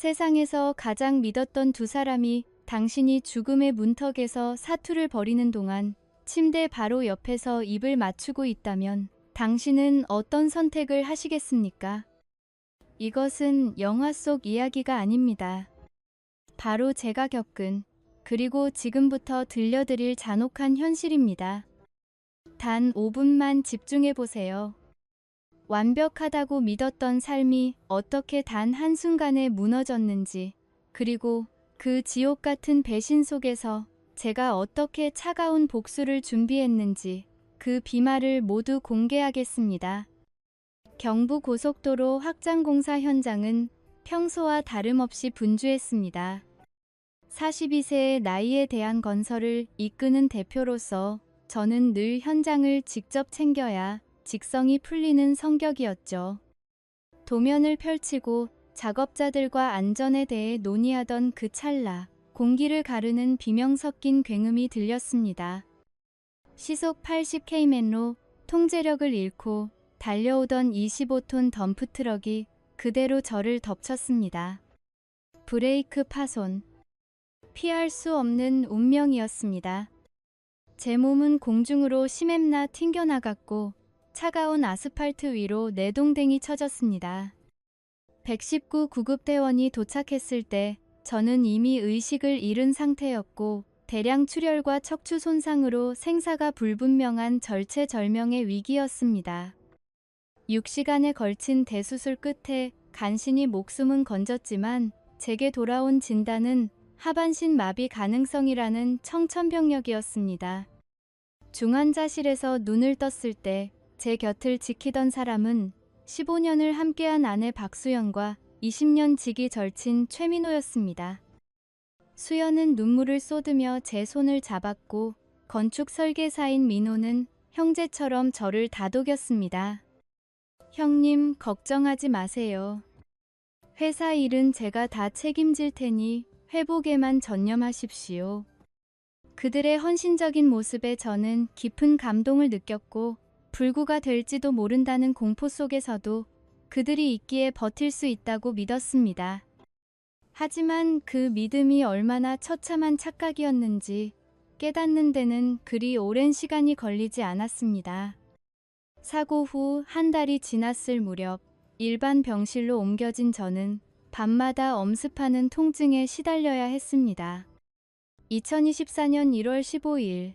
세상에서 가장 믿었던 두 사람이 당신이 죽음의 문턱에서 사투를 벌이는 동안 침대 바로 옆에서 입을 맞추고 있다면 당신은 어떤 선택을 하시겠습니까? 이것은 영화 속 이야기가 아닙니다. 바로 제가 겪은, 그리고 지금부터 들려드릴 잔혹한 현실입니다. 단 5분만 집중해 보세요. 완벽하다고 믿었던 삶이 어떻게 단 한순간에 무너졌는지, 그리고 그 지옥 같은 배신 속에서 제가 어떻게 차가운 복수를 준비했는지 그 비말을 모두 공개하겠습니다. 경부고속도로 확장공사 현장은 평소와 다름없이 분주했습니다. 42세의 나이에 대한 건설을 이끄는 대표로서 저는 늘 현장을 직접 챙겨야 직성이 풀리는 성격이었죠. 도면을 펼치고 작업자들과 안전에 대해 논의하던 그 찰나, 공기를 가르는 비명 섞인 굉음이 들렸습니다. 시속 80km로 통제력을 잃고 달려오던 25톤 덤프트럭이 그대로 저를 덮쳤습니다. 브레이크 파손. 피할 수 없는 운명이었습니다. 제 몸은 공중으로 심했나 튕겨나갔고 차가운 아스팔트 위로 내동댕이 쳐졌습니다. 119 구급대원이 도착했을 때 저는 이미 의식을 잃은 상태였고 대량 출혈과 척추 손상으로 생사가 불분명한 절체절명의 위기였습니다. 6시간에 걸친 대수술 끝에 간신히 목숨은 건졌지만 제게 돌아온 진단은 하반신 마비 가능성이라는 청천벽력이었습니다. 중환자실에서 눈을 떴을 때 제 곁을 지키던 사람은 15년을 함께한 아내 박수연과 20년 직이 절친 최민호였습니다. 수연은 눈물을 쏟으며 제 손을 잡았고 건축 설계사인 민호는 형제처럼 저를 다독였습니다. 형님, 걱정하지 마세요. 회사 일은 제가 다 책임질 테니 회복에만 전념하십시오. 그들의 헌신적인 모습에 저는 깊은 감동을 느꼈고 불구가 될지도 모른다는 공포 속에서도 그들이 있기에 버틸 수 있다고 믿었습니다. 하지만 그 믿음이 얼마나 처참한 착각이었는지 깨닫는 데는 그리 오랜 시간이 걸리지 않았습니다. 사고 후 한 달이 지났을 무렵 일반 병실로 옮겨진 저는 밤마다 엄습하는 통증에 시달려야 했습니다. 2024년 1월 15일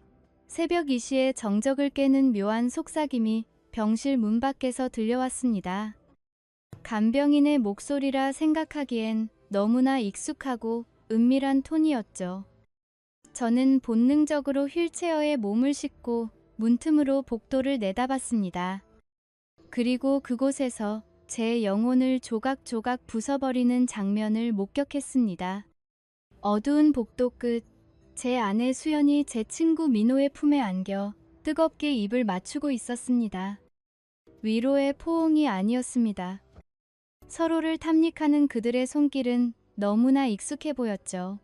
새벽 2시에 정적을 깨는 묘한 속삭임이 병실 문 밖에서 들려왔습니다. 간병인의 목소리라 생각하기엔 너무나 익숙하고 은밀한 톤이었죠. 저는 본능적으로 휠체어에 몸을 싣고 문틈으로 복도를 내다봤습니다. 그리고 그곳에서 제 영혼을 조각조각 부숴버리는 장면을 목격했습니다. 어두운 복도 끝, 제 아내 수연이 제 친구 민호의 품에 안겨 뜨겁게 입을 맞추고 있었습니다. 위로의 포옹이 아니었습니다. 서로를 탐닉하는 그들의 손길은 너무나 익숙해 보였죠.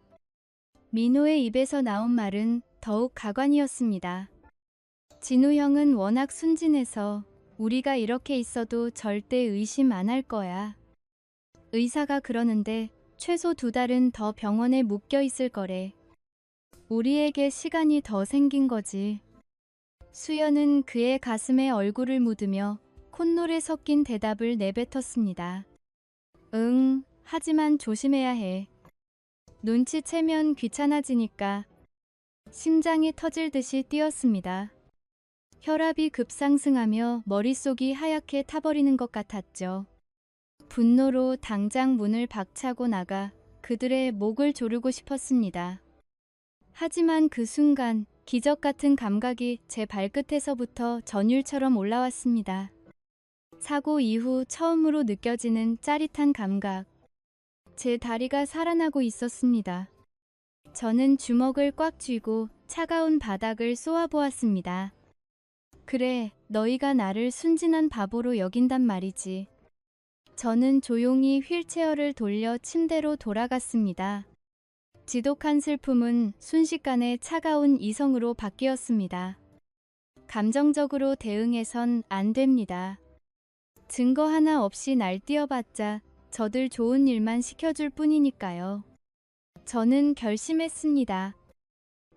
민호의 입에서 나온 말은 더욱 가관이었습니다. 진우 형은 워낙 순진해서 우리가 이렇게 있어도 절대 의심 안 할 거야. 의사가 그러는데 최소 2달은 더 병원에 묶여 있을 거래. 우리에게 시간이 더 생긴 거지. 수연은 그의 가슴에 얼굴을 묻으며 콧노래 섞인 대답을 내뱉었습니다. 응, 하지만 조심해야 해. 눈치채면 귀찮아지니까. 심장이 터질 듯이 뛰었습니다. 혈압이 급상승하며 머릿속이 하얗게 타버리는 것 같았죠. 분노로 당장 문을 박차고 나가 그들의 목을 조르고 싶었습니다. 하지만 그 순간 기적 같은 감각이 제 발끝에서부터 전율처럼 올라왔습니다. 사고 이후 처음으로 느껴지는 짜릿한 감각. 제 다리가 살아나고 있었습니다. 저는 주먹을 꽉 쥐고 차가운 바닥을 쏘아보았습니다. 그래, 너희가 나를 순진한 바보로 여긴단 말이지. 저는 조용히 휠체어를 돌려 침대로 돌아갔습니다. 지독한 슬픔은 순식간에 차가운 이성으로 바뀌었습니다. 감정적으로 대응해선 안 됩니다. 증거 하나 없이 날뛰어봤자 저들 좋은 일만 시켜줄 뿐이니까요. 저는 결심했습니다.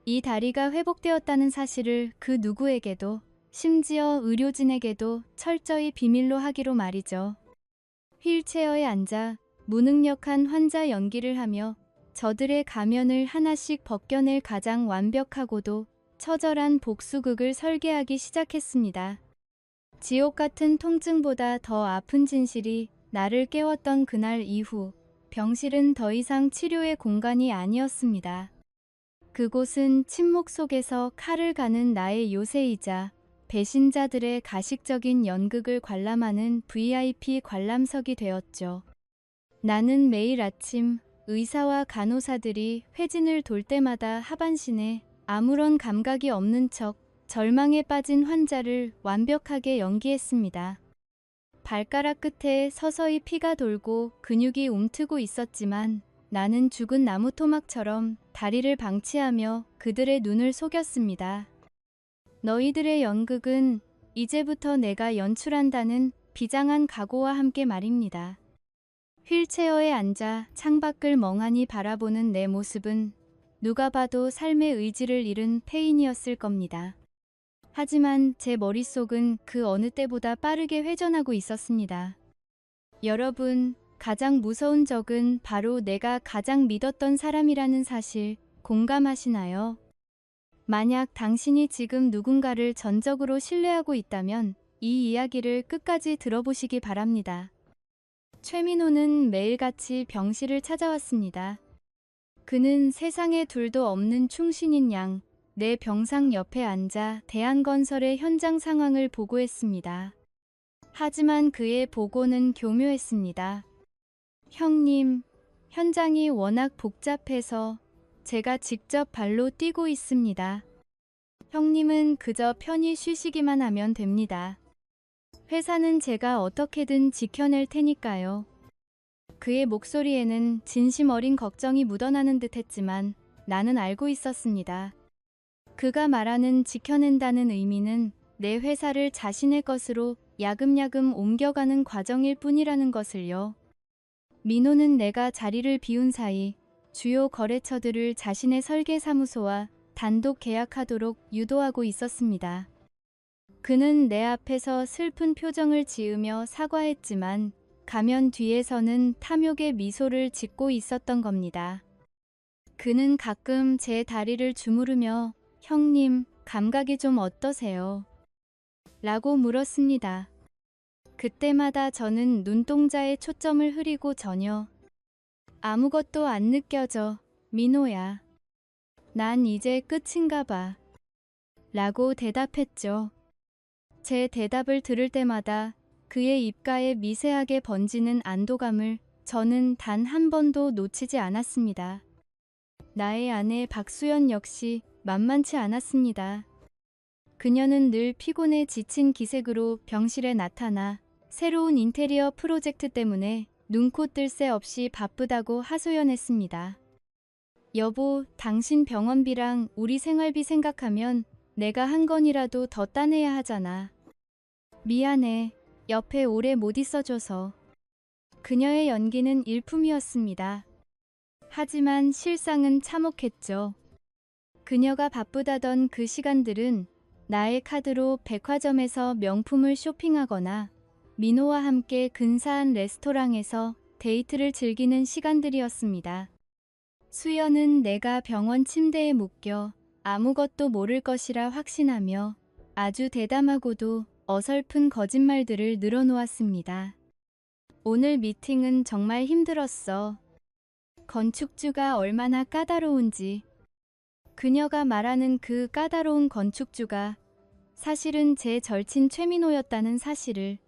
이 다리가 회복되었다는 사실을 그 누구에게도, 심지어 의료진에게도 철저히 비밀로 하기로 말이죠. 휠체어에 앉아 무능력한 환자 연기를 하며 저들의 가면을 하나씩 벗겨낼 가장 완벽하고도 처절한 복수극을 설계하기 시작했습니다. 지옥 같은 통증보다 더 아픈 진실이 나를 깨웠던 그날 이후 병실은 더 이상 치료의 공간이 아니었습니다. 그곳은 침묵 속에서 칼을 가는 나의 요새이자 배신자들의 가식적인 연극을 관람하는 VIP 관람석이 되었죠. 나는 매일 아침 의사와 간호사들이 회진을 돌 때마다 하반신에 아무런 감각이 없는 척 절망에 빠진 환자를 완벽하게 연기했습니다. 발가락 끝에 서서히 피가 돌고 근육이 움트고 있었지만 나는 죽은 나무 토막처럼 다리를 방치하며 그들의 눈을 속였습니다. 너희들의 연극은 이제부터 내가 연출한다는 비장한 각오와 함께 말입니다. 휠체어에 앉아 창밖을 멍하니 바라보는 내 모습은 누가 봐도 삶의 의지를 잃은 폐인이었을 겁니다. 하지만 제 머릿속은 그 어느 때보다 빠르게 회전하고 있었습니다. 여러분, 가장 무서운 적은 바로 내가 가장 믿었던 사람이라는 사실 공감하시나요? 만약 당신이 지금 누군가를 전적으로 신뢰하고 있다면 이 이야기를 끝까지 들어보시기 바랍니다. 최민호는 매일같이 병실을 찾아왔습니다. 그는 세상에 둘도 없는 충신인 양, 내 병상 옆에 앉아 대한건설의 현장 상황을 보고했습니다. 하지만 그의 보고는 교묘했습니다. 형님, 현장이 워낙 복잡해서 제가 직접 발로 뛰고 있습니다. 형님은 그저 편히 쉬시기만 하면 됩니다. 회사는 제가 어떻게든 지켜낼 테니까요. 그의 목소리에는 진심 어린 걱정이 묻어나는 듯 했지만 나는 알고 있었습니다. 그가 말하는 지켜낸다는 의미는 내 회사를 자신의 것으로 야금야금 옮겨가는 과정일 뿐이라는 것을요. 민호는 내가 자리를 비운 사이 주요 거래처들을 자신의 설계사무소와 단독 계약하도록 유도하고 있었습니다. 그는 내 앞에서 슬픈 표정을 지으며 사과했지만 가면 뒤에서는 탐욕의 미소를 짓고 있었던 겁니다. 그는 가끔 제 다리를 주무르며 형님, 감각이 좀 어떠세요? 라고 물었습니다. 그때마다 저는 눈동자에 초점을 흐리고 전혀 아무것도 안 느껴져, 민호야. 난 이제 끝인가 봐. 라고 대답했죠. 제 대답을 들을 때마다 그의 입가에 미세하게 번지는 안도감을 저는 단 한 번도 놓치지 않았습니다. 나의 아내 박수연 역시 만만치 않았습니다. 그녀는 늘 피곤해 지친 기색으로 병실에 나타나 새로운 인테리어 프로젝트 때문에 눈코 뜰 새 없이 바쁘다고 하소연했습니다. 여보, 당신 병원비랑 우리 생활비 생각하면 내가 한 건이라도 더 따내야 하잖아. 미안해. 옆에 오래 못 있어줘서. 그녀의 연기는 일품이었습니다. 하지만 실상은 참혹했죠. 그녀가 바쁘다던 그 시간들은 나의 카드로 백화점에서 명품을 쇼핑하거나 민호와 함께 근사한 레스토랑에서 데이트를 즐기는 시간들이었습니다. 수연은 내가 병원 침대에 묶여 아무것도 모를 것이라 확신하며 아주 대담하고도 어설픈 거짓말들을 늘어놓았습니다. 오늘 미팅은 정말 힘들었어. 건축주가 얼마나 까다로운지. 그녀가 말하는 그 까다로운 건축주가 사실은 제 절친 최민호였다는 사실을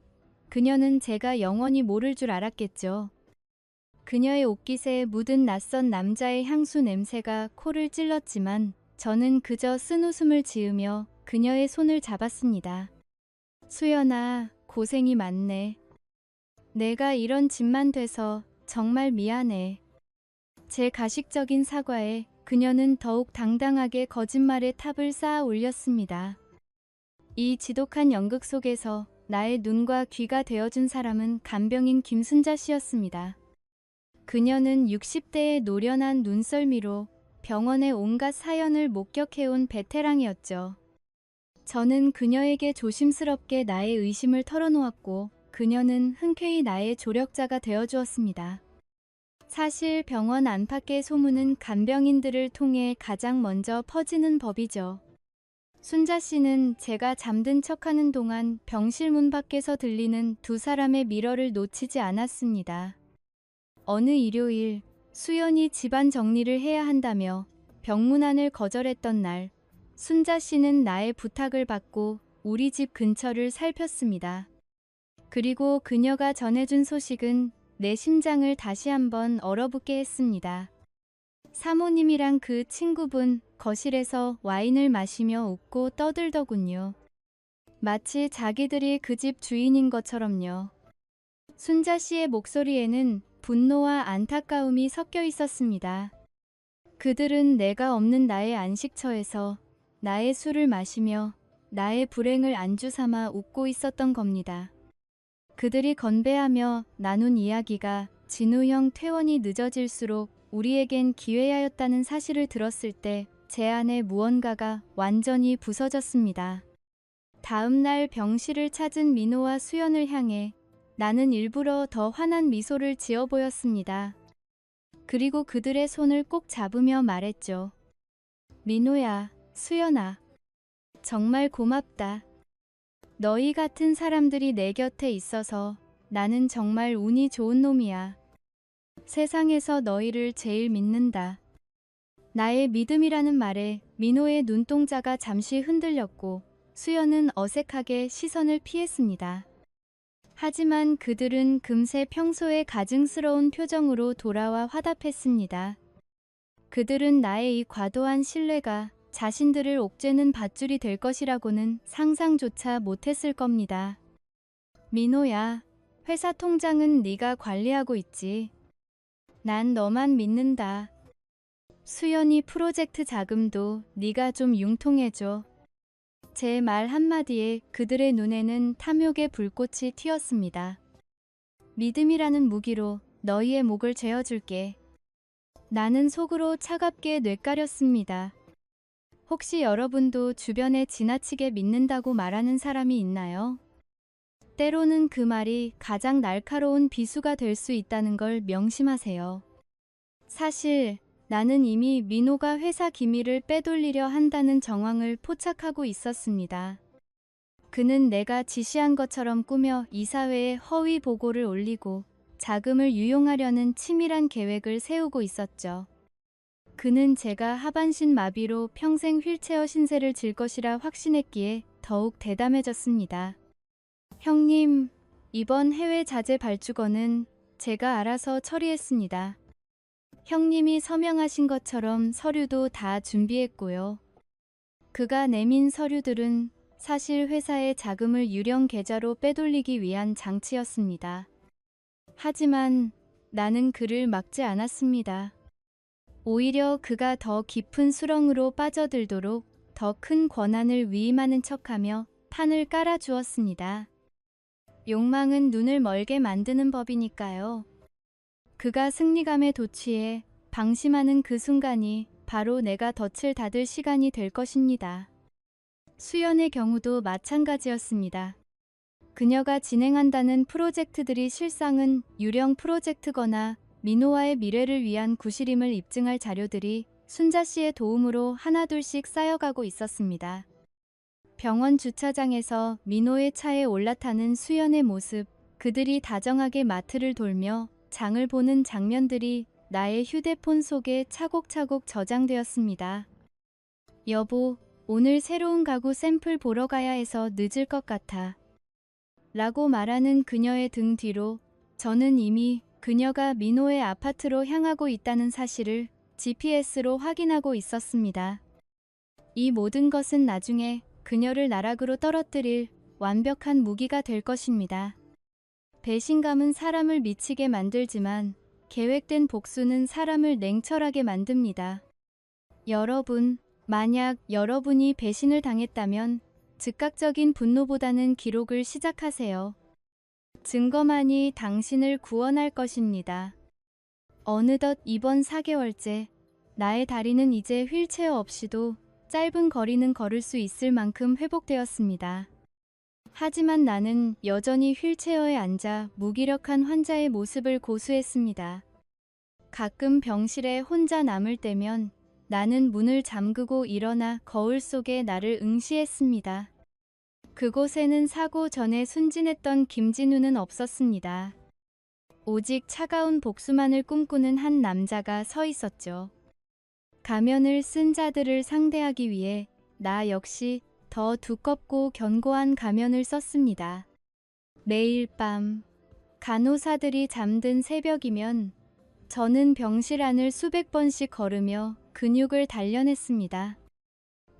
그녀는 제가 영원히 모를 줄 알았겠죠. 그녀의 옷깃에 묻은 낯선 남자의 향수 냄새가 코를 찔렀지만 저는 그저 쓴웃음을 지으며 그녀의 손을 잡았습니다. 수연아, 고생이 많네. 내가 이런 짓만 돼서 정말 미안해. 제 가식적인 사과에 그녀는 더욱 당당하게 거짓말의 탑을 쌓아 올렸습니다. 이 지독한 연극 속에서 나의 눈과 귀가 되어준 사람은 간병인 김순자 씨였습니다. 그녀는 60대의 노련한 눈썰미로 병원의 온갖 사연을 목격해온 베테랑이었죠. 저는 그녀에게 조심스럽게 나의 의심을 털어놓았고 그녀는 흔쾌히 나의 조력자가 되어주었습니다. 사실 병원 안팎의 소문은 간병인들을 통해 가장 먼저 퍼지는 법이죠. 순자 씨는 제가 잠든 척하는 동안 병실 문 밖에서 들리는 두 사람의 미러를 놓치지 않았습니다. 어느 일요일 수연이 집안 정리를 해야 한다며 병문안을 거절했던 날, 순자 씨는 나의 부탁을 받고 우리 집 근처를 살폈습니다. 그리고 그녀가 전해준 소식은 내 심장을 다시 한번 얼어붙게 했습니다. 사모님이랑 그 친구분 거실에서 와인을 마시며 웃고 떠들더군요. 마치 자기들이 그 집 주인인 것처럼요. 순자 씨의 목소리에는 분노와 안타까움이 섞여 있었습니다. 그들은 내가 없는 나의 안식처에서 나의 술을 마시며 나의 불행을 안주 삼아 웃고 있었던 겁니다. 그들이 건배하며 나눈 이야기가 진우 형 퇴원이 늦어질수록 우리에겐 기회야였다는 사실을 들었을 때 제 안에 무언가가 완전히 부서졌습니다. 다음 날 병실을 찾은 민호와 수연을 향해 나는 일부러 더 환한 미소를 지어 보였습니다. 그리고 그들의 손을 꼭 잡으며 말했죠. 민호야, 수연아, 정말 고맙다. 너희 같은 사람들이 내 곁에 있어서 나는 정말 운이 좋은 놈이야. 세상에서 너희를 제일 믿는다. 나의 믿음이라는 말에 민호의 눈동자가 잠시 흔들렸고 수연은 어색하게 시선을 피했습니다. 하지만 그들은 금세 평소의 가증스러운 표정으로 돌아와 화답했습니다. 그들은 나의 이 과도한 신뢰가 자신들을 옥죄는 밧줄이 될 것이라고는 상상조차 못했을 겁니다. 민호야, 회사 통장은 네가 관리하고 있지. 난 너만 믿는다. 수연이 프로젝트 자금도 네가 좀 융통해줘. 제 말 한마디에 그들의 눈에는 탐욕의 불꽃이 튀었습니다. 믿음이라는 무기로 너희의 목을 죄어줄게. 나는 속으로 차갑게 뇌까렸습니다. 혹시 여러분도 주변에 지나치게 믿는다고 말하는 사람이 있나요? 때로는 그 말이 가장 날카로운 비수가 될 수 있다는 걸 명심하세요. 사실 나는 이미 민호가 회사 기밀을 빼돌리려 한다는 정황을 포착하고 있었습니다. 그는 내가 지시한 것처럼 꾸며 이사회에 허위 보고를 올리고 자금을 유용하려는 치밀한 계획을 세우고 있었죠. 그는 제가 하반신 마비로 평생 휠체어 신세를 질 것이라 확신했기에 더욱 대담해졌습니다. 형님, 이번 해외 자재 발주건은 제가 알아서 처리했습니다. 형님이 서명하신 것처럼 서류도 다 준비했고요. 그가 내민 서류들은 사실 회사의 자금을 유령 계좌로 빼돌리기 위한 장치였습니다. 하지만 나는 그를 막지 않았습니다. 오히려 그가 더 깊은 수렁으로 빠져들도록 더 큰 권한을 위임하는 척하며 판을 깔아주었습니다. 욕망은 눈을 멀게 만드는 법이니까요. 그가 승리감에 도취해 방심하는 그 순간이 바로 내가 덫을 닫을 시간이 될 것입니다. 수연의 경우도 마찬가지였습니다. 그녀가 진행한다는 프로젝트들이 실상은 유령 프로젝트거나 민호와의 미래를 위한 구실임을 입증할 자료들이 순자 씨의 도움으로 하나둘씩 쌓여가고 있었습니다. 병원 주차장에서 민호의 차에 올라타는 수연의 모습, 그들이 다정하게 마트를 돌며 장을 보는 장면들이 나의 휴대폰 속에 차곡차곡 저장되었습니다. 여보, 오늘 새로운 가구 샘플 보러 가야 해서 늦을 것 같아. 라고 말하는 그녀의 등 뒤로 저는 이미 그녀가 민호의 아파트로 향하고 있다는 사실을 GPS로 확인하고 있었습니다. 이 모든 것은 나중에 그녀를 나락으로 떨어뜨릴 완벽한 무기가 될 것입니다. 배신감은 사람을 미치게 만들지만 계획된 복수는 사람을 냉철하게 만듭니다. 여러분, 만약 여러분이 배신을 당했다면 즉각적인 분노보다는 기록을 시작하세요. 증거만이 당신을 구원할 것입니다. 어느덧 이번 4개월째 나의 다리는 이제 휠체어 없이도 짧은 거리는 걸을 수 있을 만큼 회복되었습니다. 하지만 나는 여전히 휠체어에 앉아 무기력한 환자의 모습을 고수했습니다. 가끔 병실에 혼자 남을 때면 나는 문을 잠그고 일어나 거울 속에 나를 응시했습니다. 그곳에는 사고 전에 순진했던 김진우는 없었습니다. 오직 차가운 복수만을 꿈꾸는 한 남자가 서 있었죠. 가면을 쓴 자들을 상대하기 위해 나 역시 더 두껍고 견고한 가면을 썼습니다. 매일 밤 간호사들이 잠든 새벽이면 저는 병실 안을 수백 번씩 걸으며 근육을 단련했습니다.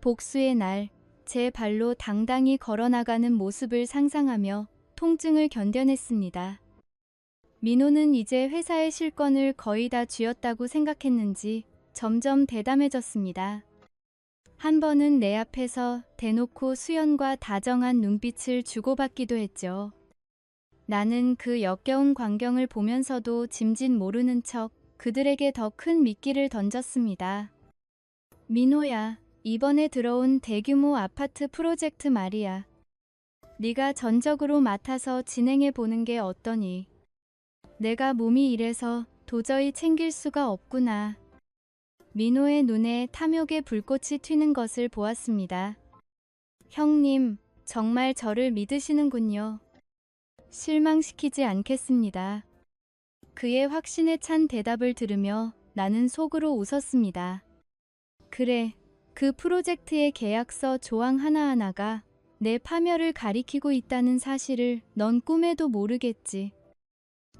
복수의 날, 제 발로 당당히 걸어나가는 모습을 상상하며 통증을 견뎌냈습니다. 민호는 이제 회사의 실권을 거의 다 쥐었다고 생각했는지 점점 대담해졌습니다. 한 번은 내 앞에서 대놓고 수연과 다정한 눈빛을 주고받기도 했죠. 나는 그 역겨운 광경을 보면서도 짐짓 모르는 척 그들에게 더 큰 미끼를 던졌습니다. 민호야, 이번에 들어온 대규모 아파트 프로젝트 말이야. 네가 전적으로 맡아서 진행해 보는 게 어떠니? 내가 몸이 이래서 도저히 챙길 수가 없구나. 민호의 눈에 탐욕의 불꽃이 튀는 것을 보았습니다. 형님, 정말 저를 믿으시는군요. 실망시키지 않겠습니다. 그의 확신에 찬 대답을 들으며 나는 속으로 웃었습니다. 그래, 그 프로젝트의 계약서 조항 하나하나가 내 파멸을 가리키고 있다는 사실을 넌 꿈에도 모르겠지.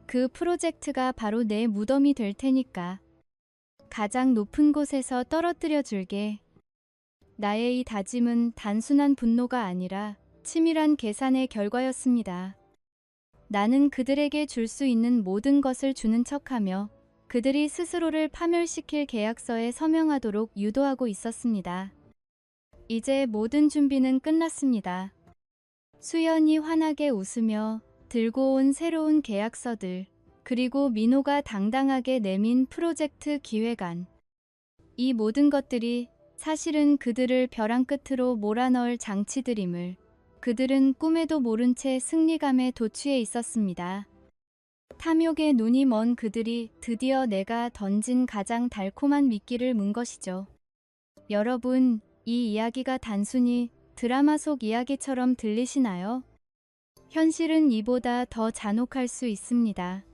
그 프로젝트가 바로 내 무덤이 될 테니까. 가장 높은 곳에서 떨어뜨려 줄게. 나의 이 다짐은 단순한 분노가 아니라 치밀한 계산의 결과였습니다. 나는 그들에게 줄 수 있는 모든 것을 주는 척하며 그들이 스스로를 파멸시킬 계약서에 서명하도록 유도하고 있었습니다. 이제 모든 준비는 끝났습니다. 수연이 환하게 웃으며 들고 온 새로운 계약서들, 그리고 민호가 당당하게 내민 프로젝트 기획안. 이 모든 것들이 사실은 그들을 벼랑 끝으로 몰아넣을 장치들임을 그들은 꿈에도 모른 채 승리감에 도취해 있었습니다. 탐욕에 눈이 먼 그들이 드디어 내가 던진 가장 달콤한 미끼를 문 것이죠. 여러분, 이 이야기가 단순히 드라마 속 이야기처럼 들리시나요? 현실은 이보다 더 잔혹할 수 있습니다.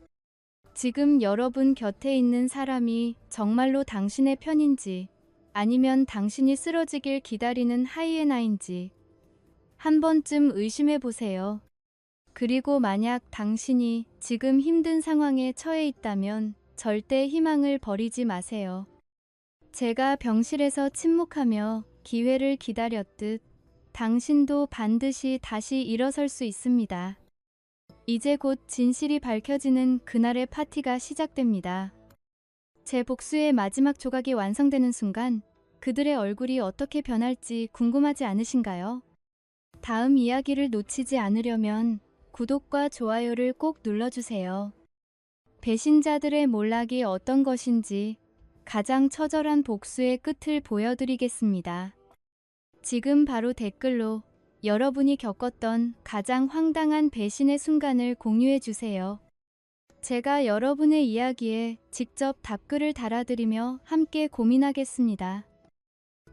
지금 여러분 곁에 있는 사람이 정말로 당신의 편인지 아니면 당신이 쓰러지길 기다리는 하이에나인지 한 번쯤 의심해 보세요. 그리고 만약 당신이 지금 힘든 상황에 처해 있다면 절대 희망을 버리지 마세요. 제가 병실에서 침묵하며 기회를 기다렸듯 당신도 반드시 다시 일어설 수 있습니다. 이제 곧 진실이 밝혀지는 그날의 파티가 시작됩니다. 제 복수의 마지막 조각이 완성되는 순간 그들의 얼굴이 어떻게 변할지 궁금하지 않으신가요? 다음 이야기를 놓치지 않으려면 구독과 좋아요를 꼭 눌러주세요. 배신자들의 몰락이 어떤 것인지 가장 처절한 복수의 끝을 보여드리겠습니다. 지금 바로 댓글로 여러분이 겪었던 가장 황당한 배신의 순간을 공유해주세요. 제가 여러분의 이야기에 직접 답글을 달아드리며 함께 고민하겠습니다.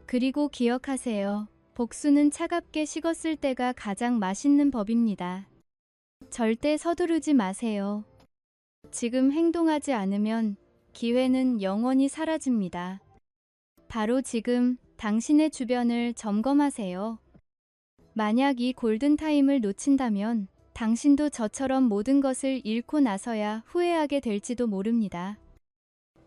그리고 기억하세요. 복수는 차갑게 식었을 때가 가장 맛있는 법입니다. 절대 서두르지 마세요. 지금 행동하지 않으면 기회는 영원히 사라집니다. 바로 지금 당신의 주변을 점검하세요. 만약 이 골든타임을 놓친다면 당신도 저처럼 모든 것을 잃고 나서야 후회하게 될지도 모릅니다.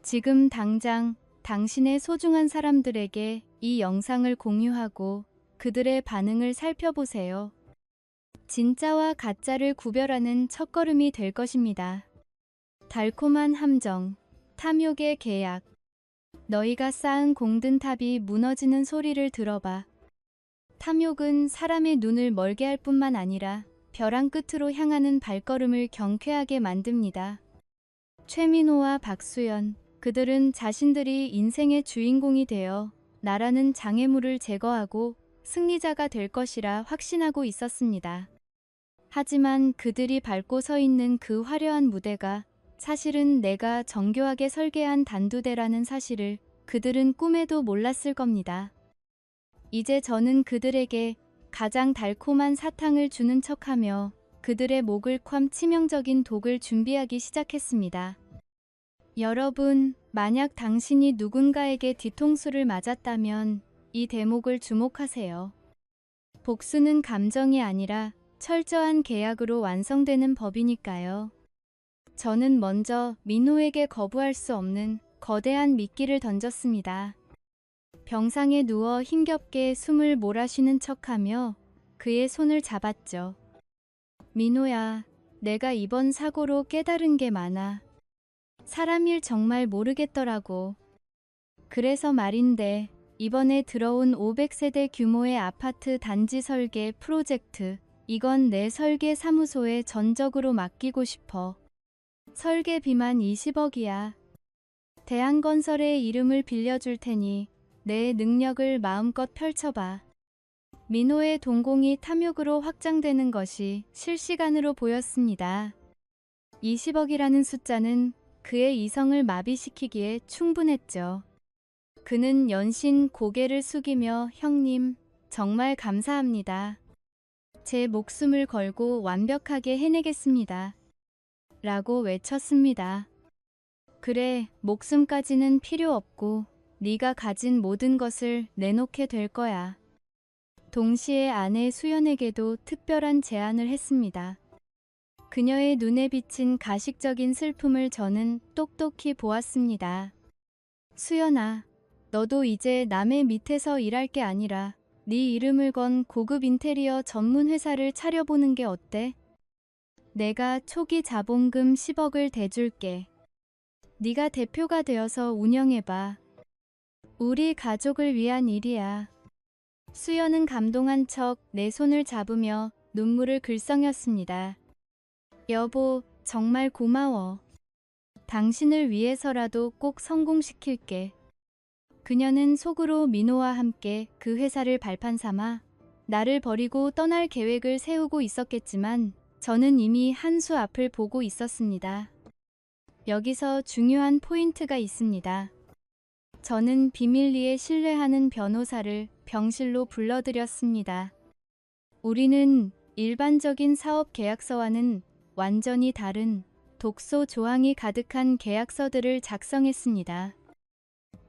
지금 당장 당신의 소중한 사람들에게 이 영상을 공유하고 그들의 반응을 살펴보세요. 진짜와 가짜를 구별하는 첫걸음이 될 것입니다. 달콤한 함정, 탐욕의 계약. 너희가 쌓은 공든탑이 무너지는 소리를 들어봐. 탐욕은 사람의 눈을 멀게 할 뿐만 아니라 벼랑 끝으로 향하는 발걸음을 경쾌하게 만듭니다. 최민호와 박수연, 그들은 자신들이 인생의 주인공이 되어 나라는 장애물을 제거하고 승리자가 될 것이라 확신하고 있었습니다. 하지만 그들이 밟고 서 있는 그 화려한 무대가 사실은 내가 정교하게 설계한 단두대라는 사실을 그들은 꿈에도 몰랐을 겁니다. 이제 저는 그들에게 가장 달콤한 사탕을 주는 척하며 그들의 목을 쾅 치명적인 독을 준비하기 시작했습니다. 여러분, 만약 당신이 누군가에게 뒤통수를 맞았다면 이 대목을 주목하세요. 복수는 감정이 아니라 철저한 계약으로 완성되는 법이니까요. 저는 먼저 민호에게 거부할 수 없는 거대한 미끼를 던졌습니다. 병상에 누워 힘겹게 숨을 몰아쉬는 척하며 그의 손을 잡았죠. 민호야, 내가 이번 사고로 깨달은 게 많아. 사람 일 정말 모르겠더라고. 그래서 말인데 이번에 들어온 500세대 규모의 아파트 단지 설계 프로젝트, 이건 내 설계 사무소에 전적으로 맡기고 싶어. 설계비만 20억이야. 대한건설의 이름을 빌려줄 테니 내 능력을 마음껏 펼쳐봐. 민호의 동공이 탐욕으로 확장되는 것이 실시간으로 보였습니다. 20억이라는 숫자는 그의 이성을 마비시키기에 충분했죠. 그는 연신 고개를 숙이며 형님, 정말 감사합니다. 제 목숨을 걸고 완벽하게 해내겠습니다. 라고 외쳤습니다. 그래, 목숨까지는 필요 없고 네가 가진 모든 것을 내놓게 될 거야. 동시에 아내 수연에게도 특별한 제안을 했습니다. 그녀의 눈에 비친 가식적인 슬픔을 저는 똑똑히 보았습니다. 수연아, 너도 이제 남의 밑에서 일할 게 아니라 네 이름을 건 고급 인테리어 전문 회사를 차려보는 게 어때? 내가 초기 자본금 10억을 대줄게. 네가 대표가 되어서 운영해봐. 우리 가족을 위한 일이야. 수연은 감동한 척 내 손을 잡으며 눈물을 글썽였습니다. 여보, 정말 고마워. 당신을 위해서라도 꼭 성공시킬게. 그녀는 속으로 민호와 함께 그 회사를 발판 삼아 나를 버리고 떠날 계획을 세우고 있었겠지만 저는 이미 한 수 앞을 보고 있었습니다. 여기서 중요한 포인트가 있습니다. 저는 비밀리에 신뢰하는 변호사를 병실로 불러들였습니다. 우리는 일반적인 사업 계약서와는 완전히 다른 독소 조항이 가득한 계약서들을 작성했습니다.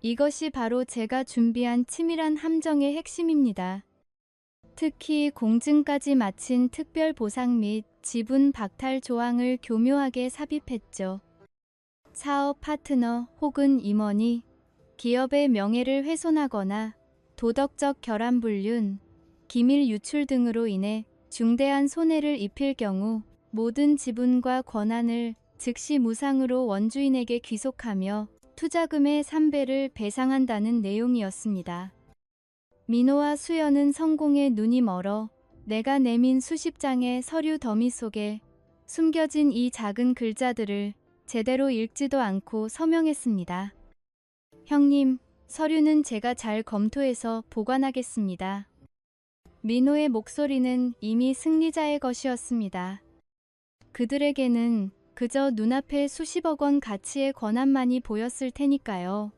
이것이 바로 제가 준비한 치밀한 함정의 핵심입니다. 특히 공증까지 마친 특별 보상 및 지분 박탈 조항을 교묘하게 삽입했죠. 사업 파트너 혹은 임원이 기업의 명예를 훼손하거나 도덕적 결함 불륜, 기밀 유출 등으로 인해 중대한 손해를 입힐 경우 모든 지분과 권한을 즉시 무상으로 원주인에게 귀속하며 투자금의 3배를 배상한다는 내용이었습니다. 민호와 수연은 성공에 눈이 멀어 내가 내민 수십 장의 서류 더미 속에 숨겨진 이 작은 글자들을 제대로 읽지도 않고 서명했습니다. 형님, 서류는 제가 잘 검토해서 보관하겠습니다. 민호의 목소리는 이미 승리자의 것이었습니다. 그들에게는 그저 눈앞에 수십억 원 가치의 권한만이 보였을 테니까요.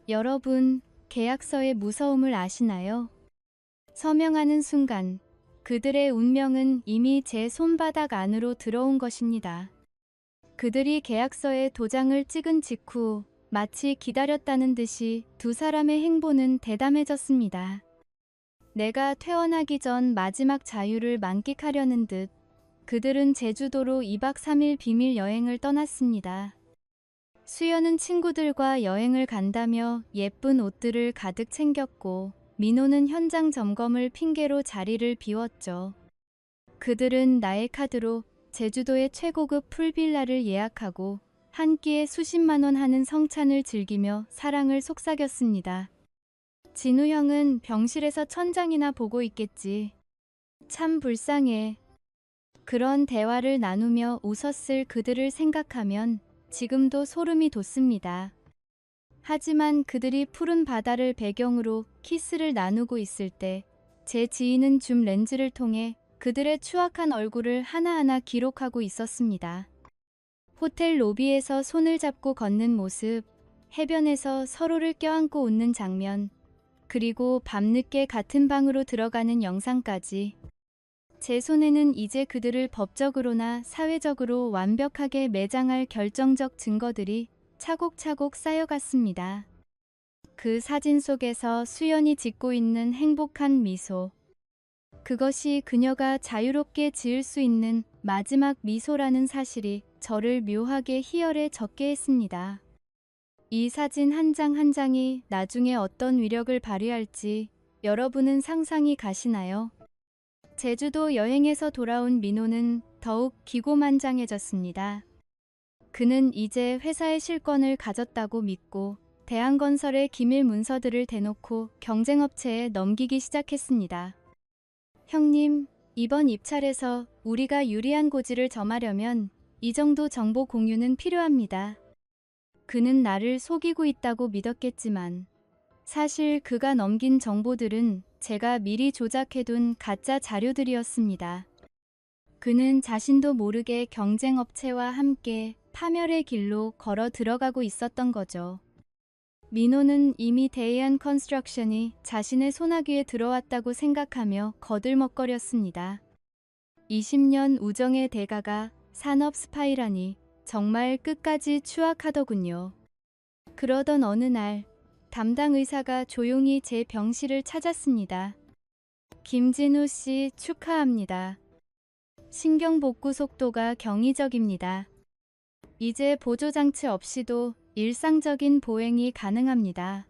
여러분, 계약서의 무서움을 아시나요? 서명하는 순간 그들의 운명은 이미 제 손바닥 안으로 들어온 것입니다. 그들이 계약서에 도장을 찍은 직후 마치 기다렸다는 듯이 두 사람의 행보는 대담해졌습니다. 내가 퇴원하기 전 마지막 자유를 만끽하려는 듯 그들은 제주도로 2박 3일 비밀 여행을 떠났습니다. 수연은 친구들과 여행을 간다며 예쁜 옷들을 가득 챙겼고 민호는 현장 점검을 핑계로 자리를 비웠죠. 그들은 나의 카드로 제주도의 최고급 풀빌라를 예약하고 한 끼에 수십만 원 하는 성찬을 즐기며 사랑을 속삭였습니다. 진우 형은 병실에서 천장이나 보고 있겠지. 참 불쌍해. 그런 대화를 나누며 웃었을 그들을 생각하면 지금도 소름이 돋습니다. 하지만 그들이 푸른 바다를 배경으로 키스를 나누고 있을 때 제 지인은 줌 렌즈를 통해 그들의 추악한 얼굴을 하나하나 기록하고 있었습니다. 호텔 로비에서 손을 잡고 걷는 모습, 해변에서 서로를 껴안고 웃는 장면, 그리고 밤늦게 같은 방으로 들어가는 영상까지. 제 손에는 이제 그들을 법적으로나 사회적으로 완벽하게 매장할 결정적 증거들이 차곡차곡 쌓여갔습니다. 그 사진 속에서 수연이 짓고 있는 행복한 미소. 그것이 그녀가 자유롭게 지을 수 있는 마지막 미소라는 사실이 저를 묘하게 희열에 젖게 했습니다. 이 사진 한 장 한 장이 나중에 어떤 위력을 발휘할지 여러분은 상상이 가시나요? 제주도 여행에서 돌아온 민호는 더욱 기고만장해졌습니다. 그는 이제 회사의 실권을 가졌다고 믿고 대한건설의 기밀 문서들을 대놓고 경쟁업체에 넘기기 시작했습니다. 형님, 이번 입찰에서 우리가 유리한 고지를 점하려면 이 정도 정보 공유는 필요합니다. 그는 나를 속이고 있다고 믿었겠지만 사실 그가 넘긴 정보들은 제가 미리 조작해둔 가짜 자료들이었습니다. 그는 자신도 모르게 경쟁업체와 함께 파멸의 길로 걸어 들어가고 있었던 거죠. 민호는 이미 대이안 컨스트럭션이 자신의 소나귀에 들어왔다고 생각하며 거들먹거렸습니다. 20년 우정의 대가가 산업 스파이라니 정말 끝까지 추악하더군요. 그러던 어느 날 담당 의사가 조용히 제 병실을 찾았습니다. 김진우 씨 축하합니다. 신경복구 속도가 경이적입니다. 이제 보조장치 없이도 일상적인 보행이 가능합니다.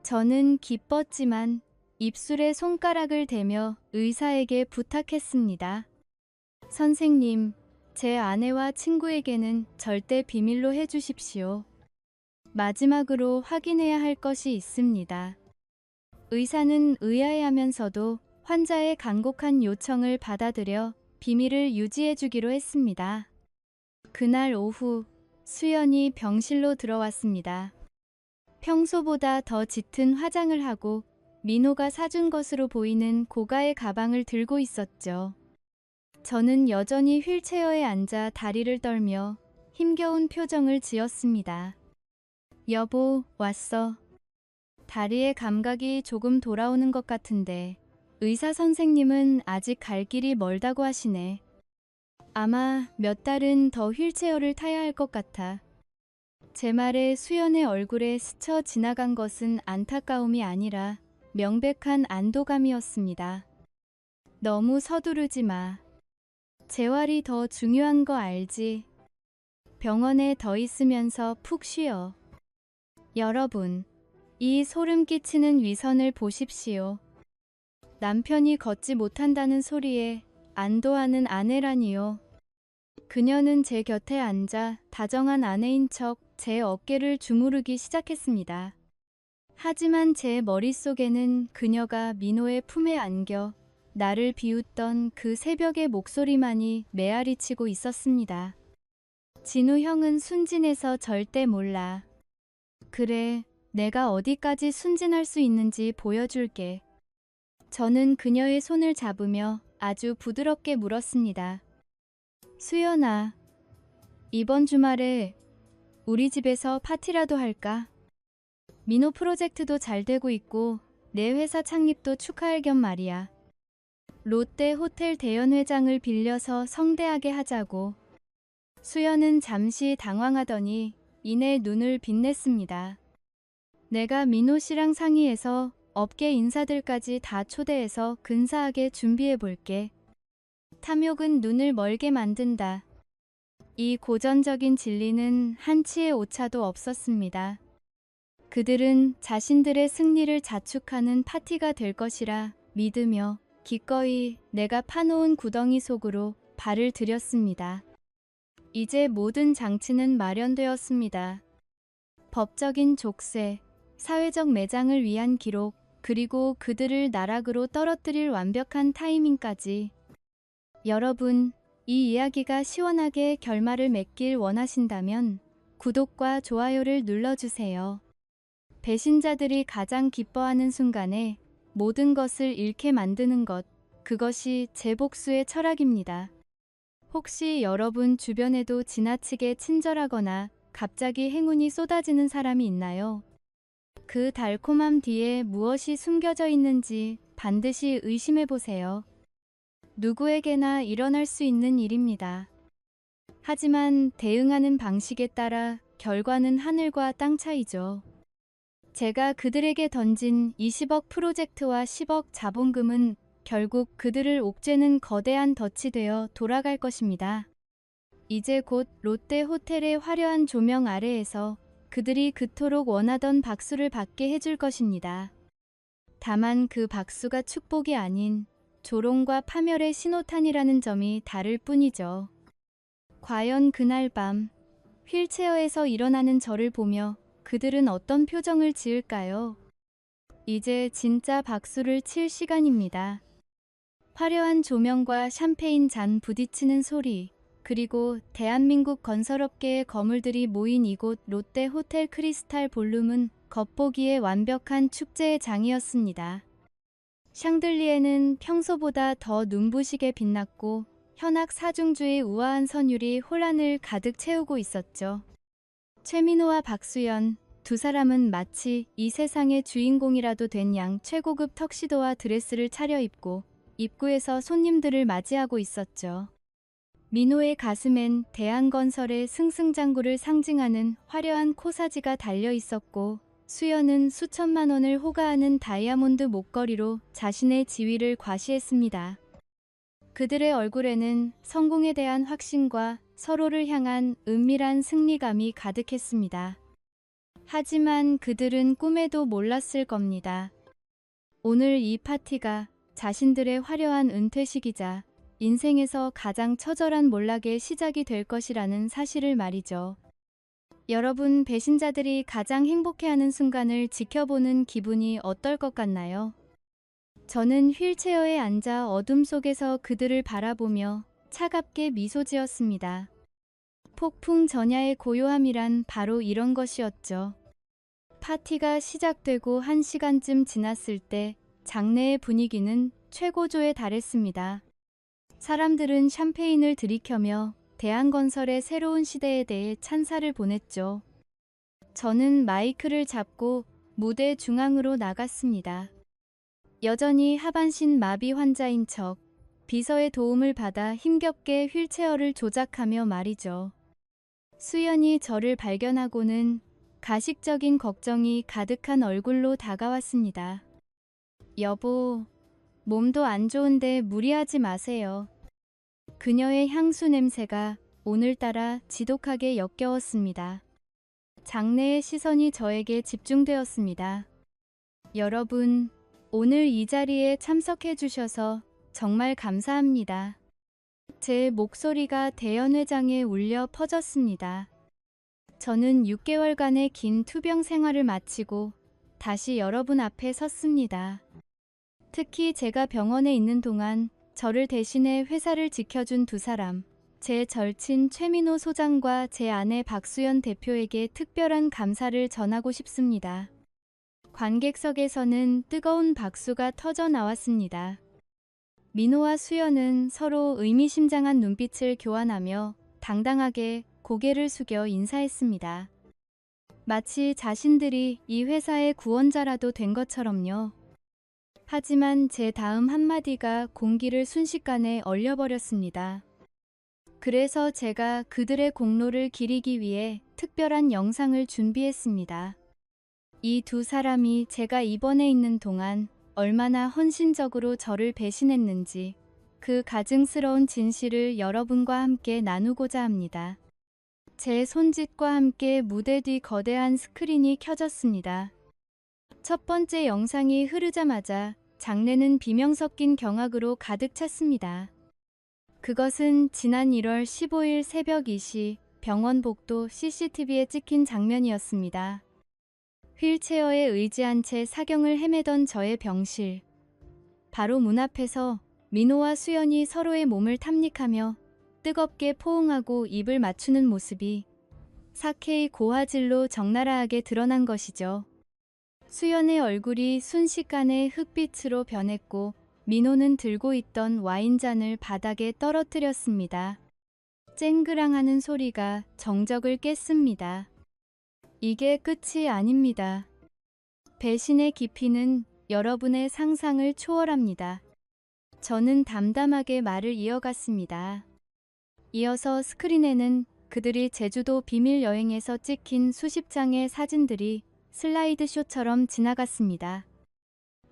저는 기뻤지만 입술에 손가락을 대며 의사에게 부탁했습니다. 선생님, 제 아내와 친구에게는 절대 비밀로 해주십시오. 마지막으로 확인해야 할 것이 있습니다. 의사는 의아해하면서도 환자의 간곡한 요청을 받아들여 비밀을 유지해주기로 했습니다. 그날 오후 수연이 병실로 들어왔습니다. 평소보다 더 짙은 화장을 하고 민호가 사준 것으로 보이는 고가의 가방을 들고 있었죠. 저는 여전히 휠체어에 앉아 다리를 떨며 힘겨운 표정을 지었습니다. 여보, 왔어. 다리의 감각이 조금 돌아오는 것 같은데 의사 선생님은 아직 갈 길이 멀다고 하시네. 아마 몇 달은 더 휠체어를 타야 할 것 같아. 제 말에 수연의 얼굴에 스쳐 지나간 것은 안타까움이 아니라 명백한 안도감이었습니다. 너무 서두르지 마. 재활이 더 중요한 거 알지? 병원에 더 있으면서 푹 쉬어. 여러분, 이 소름 끼치는 위선을 보십시오. 남편이 걷지 못한다는 소리에 안도하는 아내라니요. 그녀는 제 곁에 앉아 다정한 아내인 척 제 어깨를 주무르기 시작했습니다. 하지만 제 머릿속에는 그녀가 민호의 품에 안겨 나를 비웃던 그 새벽의 목소리만이 메아리치고 있었습니다. 진우 형은 순진해서 절대 몰라. 그래, 내가 어디까지 순진할 수 있는지 보여줄게. 저는 그녀의 손을 잡으며 아주 부드럽게 물었습니다. 수연아, 이번 주말에 우리 집에서 파티라도 할까? 민호 프로젝트도 잘 되고 있고 내 회사 창립도 축하할 겸 말이야. 롯데 호텔 대연회장을 빌려서 성대하게 하자고. 수연은 잠시 당황하더니 이내 눈을 빛냈습니다. 내가 민호 씨랑 상의해서 업계 인사들까지 다 초대해서 근사하게 준비해 볼게. 탐욕은 눈을 멀게 만든다. 이 고전적인 진리는 한치의 오차도 없었습니다. 그들은 자신들의 승리를 자축하는 파티가 될 것이라 믿으며 기꺼이 내가 파놓은 구덩이 속으로 발을 들였습니다. 이제 모든 장치는 마련되었습니다. 법적인 족쇄, 사회적 매장을 위한 기록, 그리고 그들을 나락으로 떨어뜨릴 완벽한 타이밍까지. 여러분, 이 이야기가 시원하게 결말을 맺길 원하신다면 구독과 좋아요를 눌러주세요. 배신자들이 가장 기뻐하는 순간에 모든 것을 잃게 만드는 것, 그것이 재복수의 철학입니다. 혹시 여러분 주변에도 지나치게 친절하거나 갑자기 행운이 쏟아지는 사람이 있나요? 그 달콤함 뒤에 무엇이 숨겨져 있는지 반드시 의심해 보세요. 누구에게나 일어날 수 있는 일입니다. 하지만 대응하는 방식에 따라 결과는 하늘과 땅 차이죠. 제가 그들에게 던진 20억 프로젝트와 10억 자본금은 결국 그들을 옥죄는 거대한 덫이 되어 돌아갈 것입니다. 이제 곧 롯데 호텔의 화려한 조명 아래에서 그들이 그토록 원하던 박수를 받게 해줄 것입니다. 다만 그 박수가 축복이 아닌 조롱과 파멸의 신호탄이라는 점이 다를 뿐이죠. 과연 그날 밤 휠체어에서 일어나는 저를 보며 그들은 어떤 표정을 지을까요? 이제 진짜 박수를 칠 시간입니다. 화려한 조명과 샴페인 잔 부딪히는 소리, 그리고 대한민국 건설업계의 거물들이 모인 이곳 롯데 호텔 크리스탈 볼룸은 겉보기에 완벽한 축제의 장이었습니다. 샹들리에는 평소보다 더 눈부시게 빛났고 현악 사중주의 우아한 선율이 홀안을 가득 채우고 있었죠. 최민호와 박수연, 두 사람은 마치 이 세상의 주인공이라도 된 양 최고급 턱시도와 드레스를 차려입고 입구에서 손님들을 맞이하고 있었죠. 민호의 가슴엔 대한건설의 승승장구를 상징하는 화려한 코사지가 달려 있었고 수연은 수천만 원을 호가하는 다이아몬드 목걸이로 자신의 지위를 과시했습니다. 그들의 얼굴에는 성공에 대한 확신과 서로를 향한 은밀한 승리감이 가득했습니다. 하지만 그들은 꿈에도 몰랐을 겁니다. 오늘 이 파티가 자신들의 화려한 은퇴식이자 인생에서 가장 처절한 몰락의 시작이 될 것이라는 사실을 말이죠. 여러분, 배신자들이 가장 행복해하는 순간을 지켜보는 기분이 어떨 것 같나요? 저는 휠체어에 앉아 어둠 속에서 그들을 바라보며 차갑게 미소 지었습니다. 폭풍 전야의 고요함이란 바로 이런 것이었죠. 파티가 시작되고 1시간쯤 지났을 때 장내의 분위기는 최고조에 달했습니다. 사람들은 샴페인을 들이켜며 대한건설의 새로운 시대에 대해 찬사를 보냈죠. 저는 마이크를 잡고 무대 중앙으로 나갔습니다. 여전히 하반신 마비 환자인 척 비서의 도움을 받아 힘겹게 휠체어를 조작하며 말이죠. 수연이 저를 발견하고는 가식적인 걱정이 가득한 얼굴로 다가왔습니다. 여보, 몸도 안 좋은데 무리하지 마세요. 그녀의 향수 냄새가 오늘따라 지독하게 역겨웠습니다. 장내의 시선이 저에게 집중되었습니다. 여러분, 오늘 이 자리에 참석해 주셔서 정말 감사합니다. 제 목소리가 대연회장에 울려 퍼졌습니다. 저는 6개월간의 긴 투병 생활을 마치고 다시 여러분 앞에 섰습니다. 특히 제가 병원에 있는 동안 저를 대신해 회사를 지켜준 두 사람, 제 절친 최민호 소장과 제 아내 박수연 대표에게 특별한 감사를 전하고 싶습니다. 관객석에서는 뜨거운 박수가 터져 나왔습니다. 민호와 수연은 서로 의미심장한 눈빛을 교환하며 당당하게 고개를 숙여 인사했습니다. 마치 자신들이 이 회사의 구원자라도 된 것처럼요. 하지만 제 다음 한마디가 공기를 순식간에 얼려버렸습니다. 그래서 제가 그들의 공로를 기리기 위해 특별한 영상을 준비했습니다. 이 두 사람이 제가 입원해 있는 동안 얼마나 헌신적으로 저를 배신했는지 그 가증스러운 진실을 여러분과 함께 나누고자 합니다. 제 손짓과 함께 무대 뒤 거대한 스크린이 켜졌습니다. 첫 번째 영상이 흐르자마자 장내는 비명 섞인 경악으로 가득 찼습니다. 그것은 지난 1월 15일 새벽 2시 병원 복도 CCTV에 찍힌 장면이었습니다. 휠체어에 의지한 채 사경을 헤매던 저의 병실. 바로 문 앞에서 민호와 수연이 서로의 몸을 탐닉하며 뜨겁게 포옹하고 입을 맞추는 모습이 사케의 고화질로 적나라하게 드러난 것이죠. 수연의 얼굴이 순식간에 흑빛으로 변했고 민호는 들고 있던 와인잔을 바닥에 떨어뜨렸습니다. 쨍그랑하는 소리가 정적을 깼습니다. 이게 끝이 아닙니다. 배신의 깊이는 여러분의 상상을 초월합니다. 저는 담담하게 말을 이어갔습니다. 이어서 스크린에는 그들이 제주도 비밀 여행에서 찍힌 수십 장의 사진들이 슬라이드쇼처럼 지나갔습니다.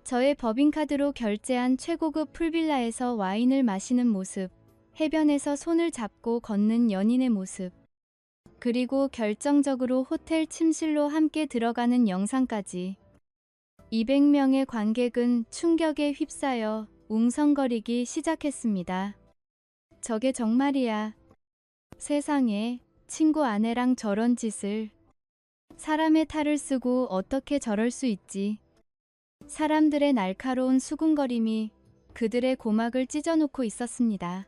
저의 법인카드로 결제한 최고급 풀빌라에서 와인을 마시는 모습, 해변에서 손을 잡고 걷는 연인의 모습, 그리고 결정적으로 호텔 침실로 함께 들어가는 영상까지. 200명의 관객은 충격에 휩싸여 웅성거리기 시작했습니다. 저게 정말이야. 세상에, 친구 아내랑 저런 짓을. 사람의 탈을 쓰고 어떻게 저럴 수 있지. 사람들의 날카로운 수군거림이 그들의 고막을 찢어놓고 있었습니다.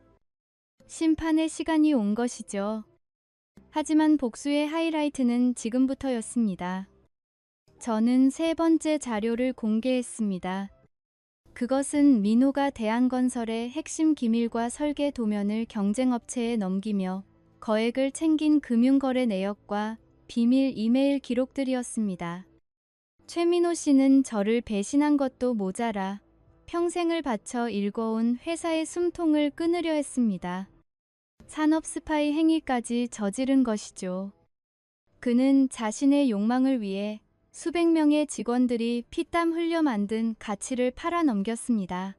심판의 시간이 온 것이죠. 하지만 복수의 하이라이트는 지금부터였습니다. 저는 세 번째 자료를 공개했습니다. 그것은 민호가 대한건설의 핵심 기밀과 설계 도면을 경쟁업체에 넘기며 거액을 챙긴 금융거래 내역과 비밀 이메일 기록들이었습니다. 최민호 씨는 저를 배신한 것도 모자라 평생을 바쳐 일궈온 회사의 숨통을 끊으려 했습니다. 산업 스파이 행위까지 저지른 것이죠. 그는 자신의 욕망을 위해 수백 명의 직원들이 피땀 흘려 만든 가치를 팔아넘겼습니다.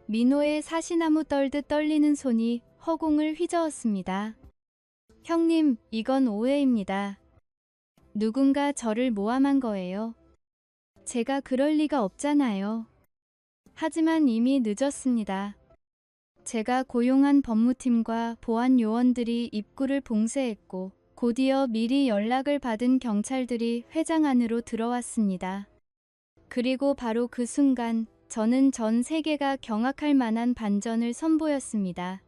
민호의 사시나무 떨듯 떨리는 손이 허공을 휘저었습니다. 형님, 이건 오해입니다. 누군가 저를 모함한 거예요. 제가 그럴 리가 없잖아요. 하지만 이미 늦었습니다. 제가 고용한 법무팀과 보안 요원들이 입구를 봉쇄했고 곧이어 미리 연락을 받은 경찰들이 회장 안으로 들어왔습니다. 그리고 바로 그 순간 저는 전 세계가 경악할 만한 반전을 선보였습니다.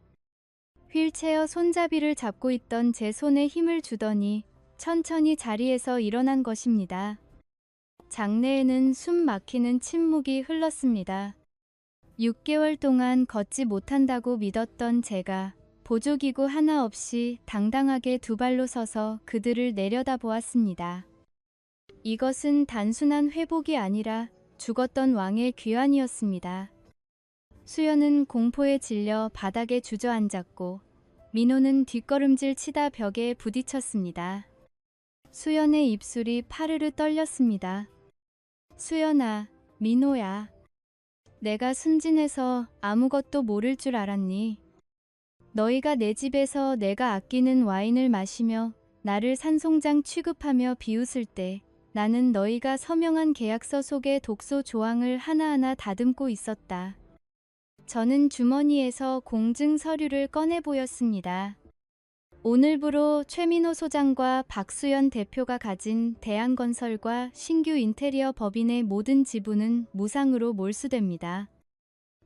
휠체어 손잡이를 잡고 있던 제 손에 힘을 주더니 천천히 자리에서 일어난 것입니다. 장내에는 숨 막히는 침묵이 흘렀습니다. 6개월 동안 걷지 못한다고 믿었던 제가 보조기구 하나 없이 당당하게 두 발로 서서 그들을 내려다보았습니다. 이것은 단순한 회복이 아니라 죽었던 왕의 귀환이었습니다. 수연은 공포에 질려 바닥에 주저앉았고 민호는 뒷걸음질 치다 벽에 부딪혔습니다. 수연의 입술이 파르르 떨렸습니다. 수연아, 민호야. 내가 순진해서 아무것도 모를 줄 알았니? 너희가 내 집에서 내가 아끼는 와인을 마시며 나를 산송장 취급하며 비웃을 때 나는 너희가 서명한 계약서 속의 독소 조항을 하나하나 다듬고 있었다. 저는 주머니에서 공증 서류를 꺼내 보였습니다. 오늘부로 최민호 소장과 박수연 대표가 가진 대한건설과 신규 인테리어 법인의 모든 지분은 무상으로 몰수됩니다.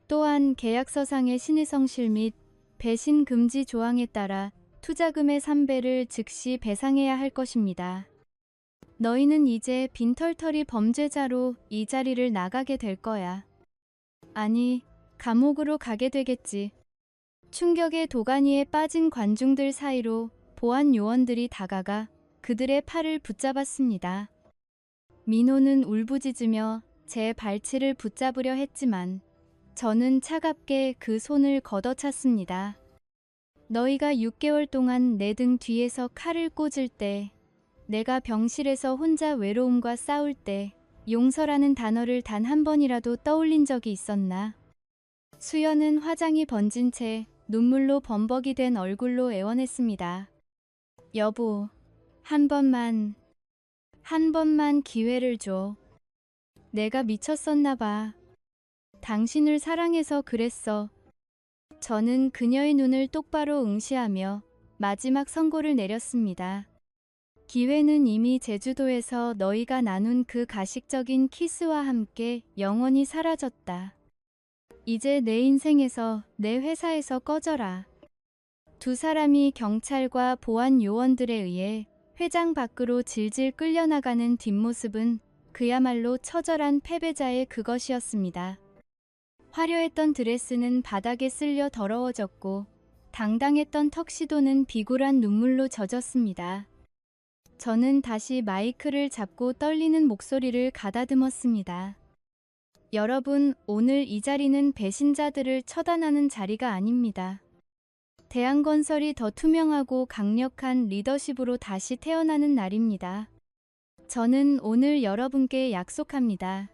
또한 계약서상의 신의성실 및 배신 금지 조항에 따라 투자금의 3배를 즉시 배상해야 할 것입니다. 너희는 이제 빈털터리 범죄자로 이 자리를 나가게 될 거야. 아니, 감옥으로 가게 되겠지. 충격의 도가니에 빠진 관중들 사이로 보안 요원들이 다가가 그들의 팔을 붙잡았습니다. 민호는 울부짖으며 제 발치를 붙잡으려 했지만 저는 차갑게 그 손을 걷어찼습니다. 너희가 6개월 동안 내 등 뒤에서 칼을 꽂을 때, 내가 병실에서 혼자 외로움과 싸울 때 용서라는 단어를 단 한 번이라도 떠올린 적이 있었나? 수연은 화장이 번진 채 눈물로 범벅이 된 얼굴로 애원했습니다. 여보, 한 번만 기회를 줘. 내가 미쳤었나 봐. 당신을 사랑해서 그랬어. 저는 그녀의 눈을 똑바로 응시하며 마지막 선고를 내렸습니다. 기회는 이미 제주도에서 너희가 나눈 그 가식적인 키스와 함께 영원히 사라졌다. 이제 내 인생에서, 내 회사에서 꺼져라. 두 사람이 경찰과 보안 요원들에 의해 회장 밖으로 질질 끌려나가는 뒷모습은 그야말로 처절한 패배자의 그것이었습니다. 화려했던 드레스는 바닥에 쓸려 더러워졌고 당당했던 턱시도는 비굴한 눈물로 젖었습니다. 저는 다시 마이크를 잡고 떨리는 목소리를 가다듬었습니다. 여러분, 오늘 이 자리는 배신자들을 처단하는 자리가 아닙니다. 대한건설이 더 투명하고 강력한 리더십으로 다시 태어나는 날입니다. 저는 오늘 여러분께 약속합니다.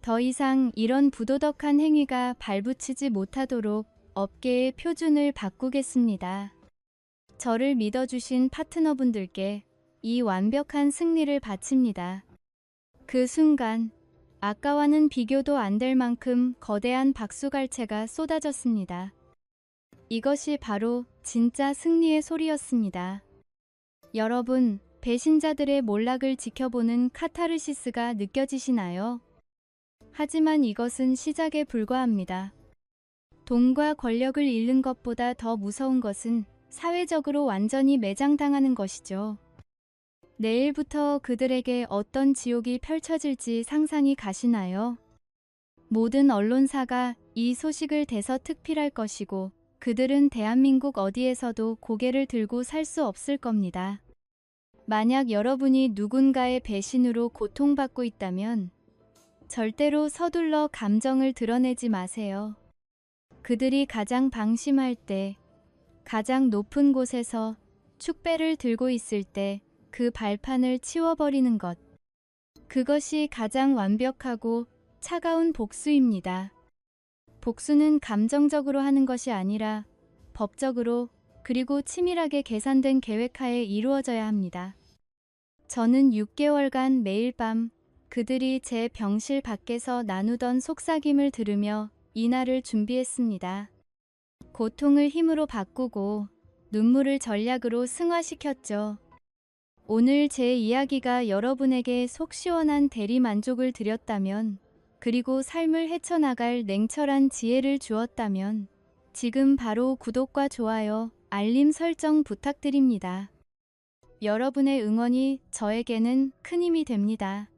더 이상 이런 부도덕한 행위가 발붙이지 못하도록 업계의 표준을 바꾸겠습니다. 저를 믿어주신 파트너분들께 이 완벽한 승리를 바칩니다. 그 순간 아까와는 비교도 안 될 만큼 거대한 박수갈채가 쏟아졌습니다. 이것이 바로 진짜 승리의 소리였습니다. 여러분, 배신자들의 몰락을 지켜보는 카타르시스가 느껴지시나요? 하지만 이것은 시작에 불과합니다. 돈과 권력을 잃는 것보다 더 무서운 것은 사회적으로 완전히 매장당하는 것이죠. 내일부터 그들에게 어떤 지옥이 펼쳐질지 상상이 가시나요? 모든 언론사가 이 소식을 대서특필할 것이고 그들은 대한민국 어디에서도 고개를 들고 살 수 없을 겁니다. 만약 여러분이 누군가의 배신으로 고통받고 있다면 절대로 서둘러 감정을 드러내지 마세요. 그들이 가장 방심할 때, 가장 높은 곳에서 축배를 들고 있을 때 그 발판을 치워버리는 것. 그것이 가장 완벽하고 차가운 복수입니다. 복수는 감정적으로 하는 것이 아니라 법적으로 그리고 치밀하게 계산된 계획하에 이루어져야 합니다. 저는 6개월간 매일 밤 그들이 제 병실 밖에서 나누던 속삭임을 들으며 이날을 준비했습니다. 고통을 힘으로 바꾸고 눈물을 전략으로 승화시켰죠. 오늘 제 이야기가 여러분에게 속 시원한 대리 만족을 드렸다면, 그리고 삶을 헤쳐나갈 냉철한 지혜를 주었다면 지금 바로 구독과 좋아요, 알림 설정 부탁드립니다. 여러분의 응원이 저에게는 큰 힘이 됩니다.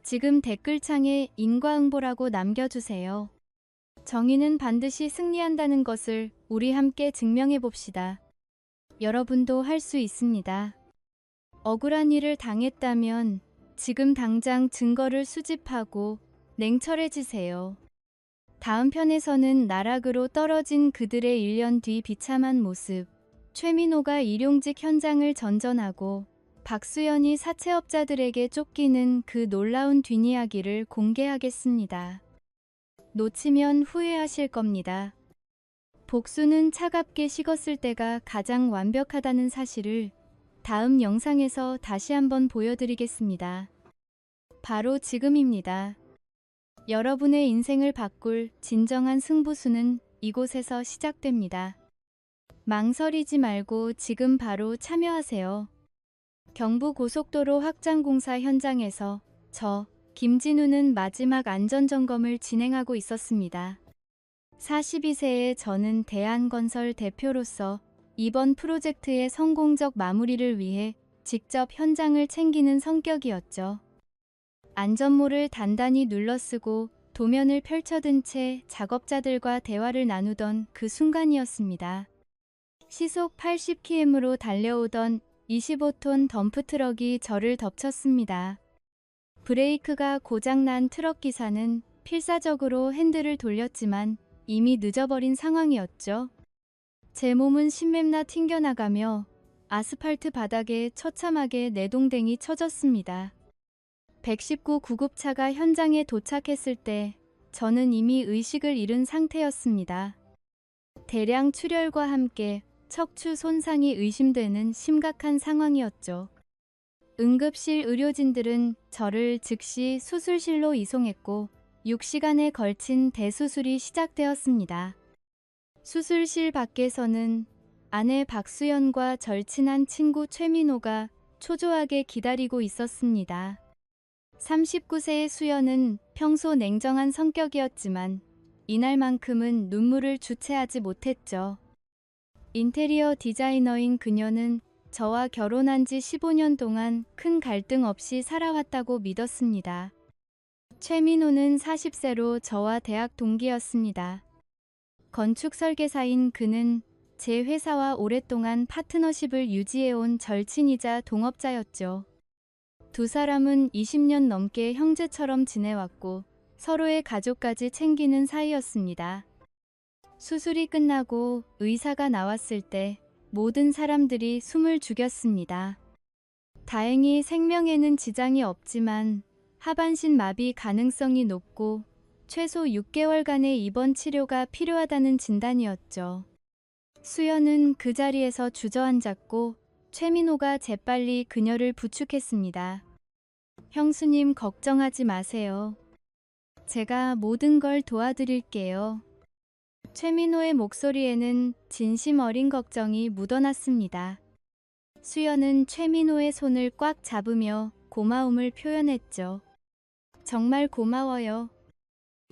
지금 댓글창에 인과응보라고 남겨주세요. 정의는 반드시 승리한다는 것을 우리 함께 증명해 봅시다. 여러분도 할 수 있습니다. 억울한 일을 당했다면 지금 당장 증거를 수집하고 냉철해지세요. 다음 편에서는 나락으로 떨어진 그들의 1년 뒤 비참한 모습, 최민호가 일용직 현장을 전전하고 박수연이 사채업자들에게 쫓기는 그 놀라운 뒷이야기를 공개하겠습니다. 놓치면 후회하실 겁니다. 복수는 차갑게 식었을 때가 가장 완벽하다는 사실을 다음 영상에서 다시 한번 보여드리겠습니다. 바로 지금입니다. 여러분의 인생을 바꿀 진정한 승부수는 이곳에서 시작됩니다. 망설이지 말고 지금 바로 참여하세요. 경부고속도로 확장공사 현장에서 저, 김진우는 마지막 안전점검을 진행하고 있었습니다. 42세의 저는 대한건설 대표로서 이번 프로젝트의 성공적 마무리를 위해 직접 현장을 챙기는 성격이었죠. 안전모를 단단히 눌러쓰고 도면을 펼쳐든 채 작업자들과 대화를 나누던 그 순간이었습니다. 시속 80km로 달려오던 25톤 덤프트럭이 저를 덮쳤습니다. 브레이크가 고장난 트럭 기사는 필사적으로 핸들을 돌렸지만 이미 늦어버린 상황이었죠. 제 몸은 신맵나 튕겨나가며 아스팔트 바닥에 처참하게 내동댕이 쳐졌습니다. 119 구급차가 현장에 도착했을 때 저는 이미 의식을 잃은 상태였습니다. 대량 출혈과 함께 척추 손상이 의심되는 심각한 상황이었죠. 응급실 의료진들은 저를 즉시 수술실로 이송했고 6시간에 걸친 대수술이 시작되었습니다. 수술실 밖에서는 아내 박수연과 절친한 친구 최민호가 초조하게 기다리고 있었습니다. 39세의 수연은 평소 냉정한 성격이었지만 이날만큼은 눈물을 주체하지 못했죠. 인테리어 디자이너인 그녀는 저와 결혼한 지 15년 동안 큰 갈등 없이 살아왔다고 믿었습니다. 최민호는 40세로 저와 대학 동기였습니다. 건축 설계사인 그는 제 회사와 오랫동안 파트너십을 유지해온 절친이자 동업자였죠. 두 사람은 20년 넘게 형제처럼 지내왔고 서로의 가족까지 챙기는 사이였습니다. 수술이 끝나고 의사가 나왔을 때 모든 사람들이 숨을 죽였습니다. 다행히 생명에는 지장이 없지만 하반신 마비 가능성이 높고 최소 6개월간의 입원 치료가 필요하다는 진단이었죠. 수연은 그 자리에서 주저앉았고 최민호가 재빨리 그녀를 부축했습니다. 형수님, 걱정하지 마세요. 제가 모든 걸 도와드릴게요. 최민호의 목소리에는 진심 어린 걱정이 묻어났습니다. 수연은 최민호의 손을 꽉 잡으며 고마움을 표현했죠. 정말 고마워요.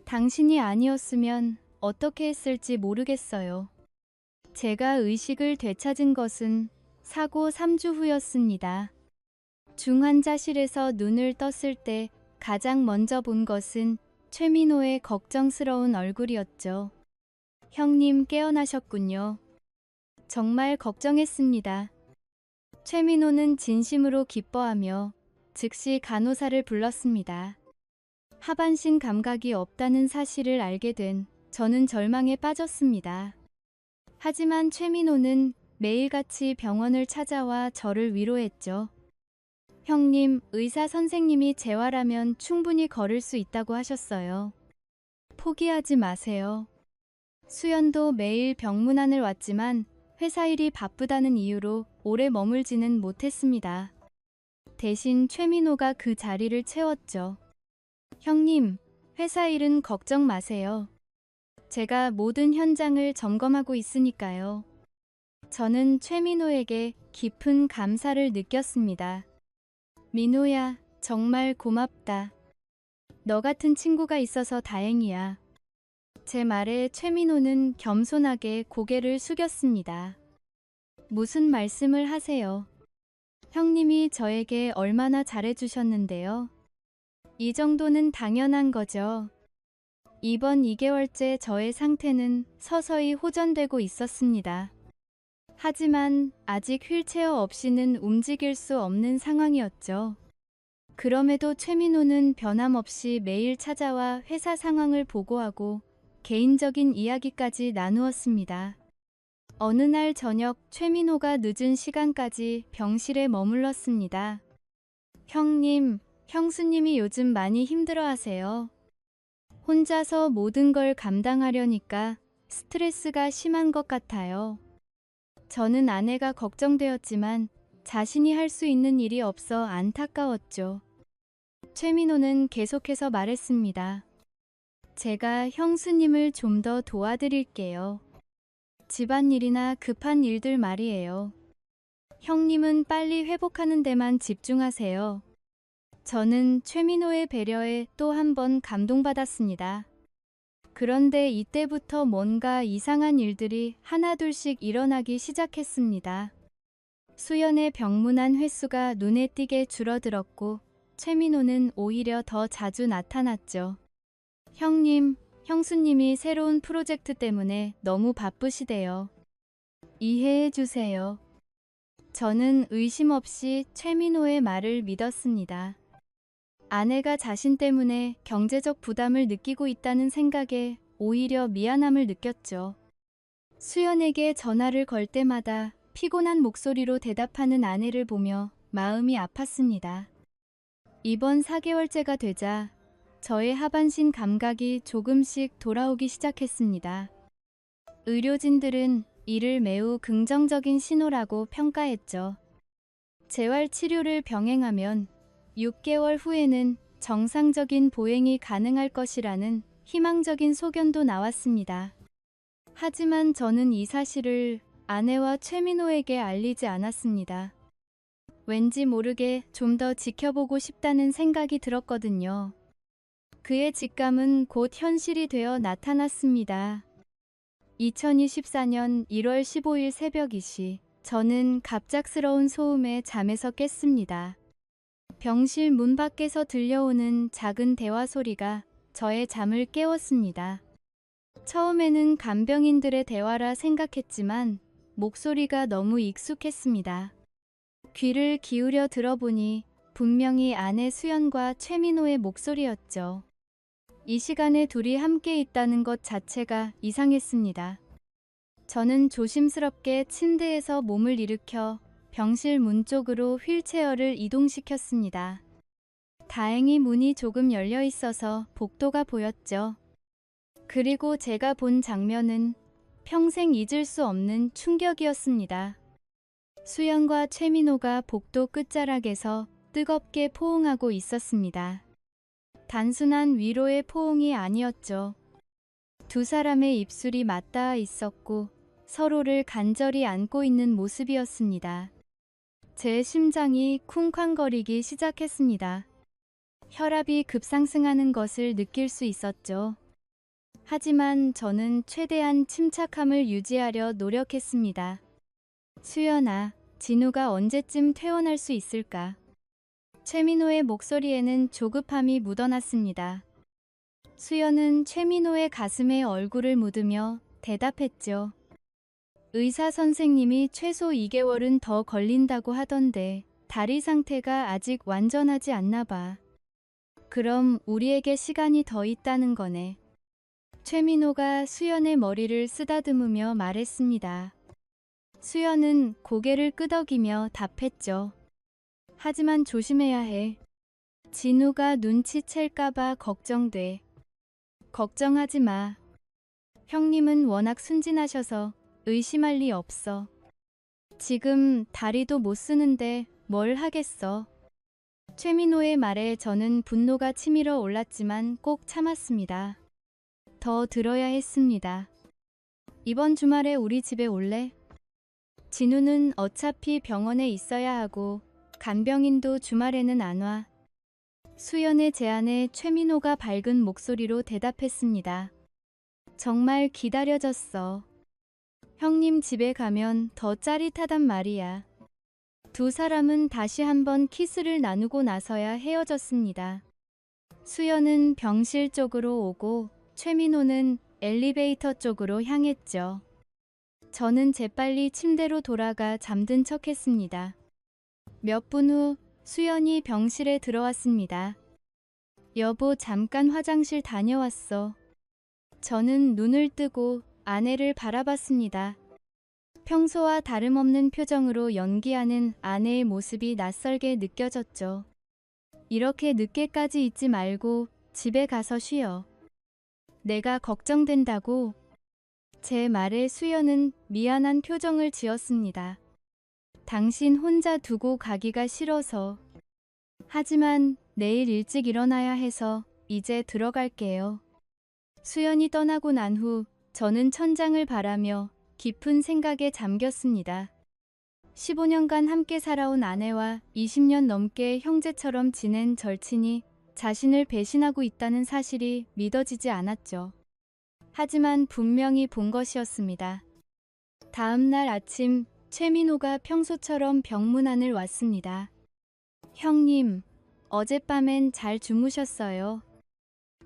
당신이 아니었으면 어떻게 했을지 모르겠어요. 제가 의식을 되찾은 것은 사고 3주 후였습니다. 중환자실에서 눈을 떴을 때 가장 먼저 본 것은 최민호의 걱정스러운 얼굴이었죠. 형님, 깨어나셨군요. 정말 걱정했습니다. 최민호는 진심으로 기뻐하며 즉시 간호사를 불렀습니다. 하반신 감각이 없다는 사실을 알게 된 저는 절망에 빠졌습니다. 하지만 최민호는 매일같이 병원을 찾아와 저를 위로했죠. 형님, 의사 선생님이 재활하면 충분히 걸을 수 있다고 하셨어요. 포기하지 마세요. 수연도 매일 병문안을 왔지만 회사 일이 바쁘다는 이유로 오래 머물지는 못했습니다. 대신 최민호가 그 자리를 채웠죠. 형님, 회사 일은 걱정 마세요. 제가 모든 현장을 점검하고 있으니까요. 저는 최민호에게 깊은 감사를 느꼈습니다. 민호야, 정말 고맙다. 너 같은 친구가 있어서 다행이야. 제 말에 최민호는 겸손하게 고개를 숙였습니다. 무슨 말씀을 하세요? 형님이 저에게 얼마나 잘해주셨는데요. 이 정도는 당연한 거죠. 이번 2개월째 저의 상태는 서서히 호전되고 있었습니다. 하지만 아직 휠체어 없이는 움직일 수 없는 상황이었죠. 그럼에도 최민호는 변함없이 매일 찾아와 회사 상황을 보고하고 개인적인 이야기까지 나누었습니다. 어느 날 저녁 최민호가 늦은 시간까지 병실에 머물렀습니다. 형님, 형수님이 요즘 많이 힘들어하세요. 혼자서 모든 걸 감당하려니까 스트레스가 심한 것 같아요. 저는 아내가 걱정되었지만 자신이 할 수 있는 일이 없어 안타까웠죠. 최민호는 계속해서 말했습니다. 제가 형수님을 좀 더 도와드릴게요. 집안일이나 급한 일들 말이에요. 형님은 빨리 회복하는 데만 집중하세요. 저는 최민호의 배려에 또 한 번 감동받았습니다. 그런데 이때부터 뭔가 이상한 일들이 하나둘씩 일어나기 시작했습니다. 수연의 병문안 횟수가 눈에 띄게 줄어들었고 최민호는 오히려 더 자주 나타났죠. 형님, 형수님이 새로운 프로젝트 때문에 너무 바쁘시대요. 이해해 주세요. 저는 의심 없이 최민호의 말을 믿었습니다. 아내가 자신 때문에 경제적 부담을 느끼고 있다는 생각에 오히려 미안함을 느꼈죠. 수연에게 전화를 걸 때마다 피곤한 목소리로 대답하는 아내를 보며 마음이 아팠습니다. 이번 4개월째가 되자 저의 하반신 감각이 조금씩 돌아오기 시작했습니다. 의료진들은 이를 매우 긍정적인 신호라고 평가했죠. 재활 치료를 병행하면 6개월 후에는 정상적인 보행이 가능할 것이라는 희망적인 소견도 나왔습니다. 하지만 저는 이 사실을 아내와 최민호에게 알리지 않았습니다. 왠지 모르게 좀 더 지켜보고 싶다는 생각이 들었거든요. 그의 직감은 곧 현실이 되어 나타났습니다. 2024년 1월 15일 새벽 2시, 저는 갑작스러운 소음에 잠에서 깼습니다. 병실 문 밖에서 들려오는 작은 대화 소리가 저의 잠을 깨웠습니다. 처음에는 간병인들의 대화라 생각했지만 목소리가 너무 익숙했습니다. 귀를 기울여 들어보니 분명히 아내 수연과 최민호의 목소리였죠. 이 시간에 둘이 함께 있다는 것 자체가 이상했습니다. 저는 조심스럽게 침대에서 몸을 일으켜 병실 문 쪽으로 휠체어를 이동시켰습니다. 다행히 문이 조금 열려 있어서 복도가 보였죠. 그리고 제가 본 장면은 평생 잊을 수 없는 충격이었습니다. 수연과 최민호가 복도 끝자락에서 뜨겁게 포옹하고 있었습니다. 단순한 위로의 포옹이 아니었죠. 두 사람의 입술이 맞닿아 있었고 서로를 간절히 안고 있는 모습이었습니다. 제 심장이 쿵쾅거리기 시작했습니다. 혈압이 급상승하는 것을 느낄 수 있었죠. 하지만 저는 최대한 침착함을 유지하려 노력했습니다. 수연아, 진우가 언제쯤 퇴원할 수 있을까? 최민호의 목소리에는 조급함이 묻어났습니다. 수연은 최민호의 가슴에 얼굴을 묻으며 대답했죠. 의사 선생님이 최소 2개월은 더 걸린다고 하던데 다리 상태가 아직 완전하지 않나 봐. 그럼 우리에게 시간이 더 있다는 거네. 최민호가 수연의 머리를 쓰다듬으며 말했습니다. 수연은 고개를 끄덕이며 답했죠. 하지만 조심해야 해. 진우가 눈치챌까봐 걱정돼. 걱정하지 마. 형님은 워낙 순진하셔서 의심할 리 없어. 지금 다리도 못 쓰는데 뭘 하겠어. 최민호의 말에 저는 분노가 치밀어 올랐지만 꼭 참았습니다. 더 들어야 했습니다. 이번 주말에 우리 집에 올래? 진우는 어차피 병원에 있어야 하고 간병인도 주말에는 안 와. 수연의 제안에 최민호가 밝은 목소리로 대답했습니다. 정말 기다려졌어. 형님 집에 가면 더 짜릿하단 말이야. 두 사람은 다시 한번 키스를 나누고 나서야 헤어졌습니다. 수연은 병실 쪽으로 오고 최민호는 엘리베이터 쪽으로 향했죠. 저는 재빨리 침대로 돌아가 잠든 척했습니다. 몇 분 후 수연이 병실에 들어왔습니다. 여보, 잠깐 화장실 다녀왔어. 저는 눈을 뜨고 아내를 바라봤습니다. 평소와 다름없는 표정으로 연기하는 아내의 모습이 낯설게 느껴졌죠. 이렇게 늦게까지 있지 말고 집에 가서 쉬어. 내가 걱정된다고. 제 말에 수연은 미안한 표정을 지었습니다. 당신 혼자 두고 가기가 싫어서. 하지만 내일 일찍 일어나야 해서 이제 들어갈게요. 수연이 떠나고 난 후 저는 천장을 바라며 깊은 생각에 잠겼습니다. 15년간 함께 살아온 아내와 20년 넘게 형제처럼 지낸 절친이 자신을 배신하고 있다는 사실이 믿어지지 않았죠. 하지만 분명히 본 것이었습니다. 다음 날 아침 최민호가 평소처럼 병문 안을 왔습니다. 형님, 어젯밤엔 잘 주무셨어요?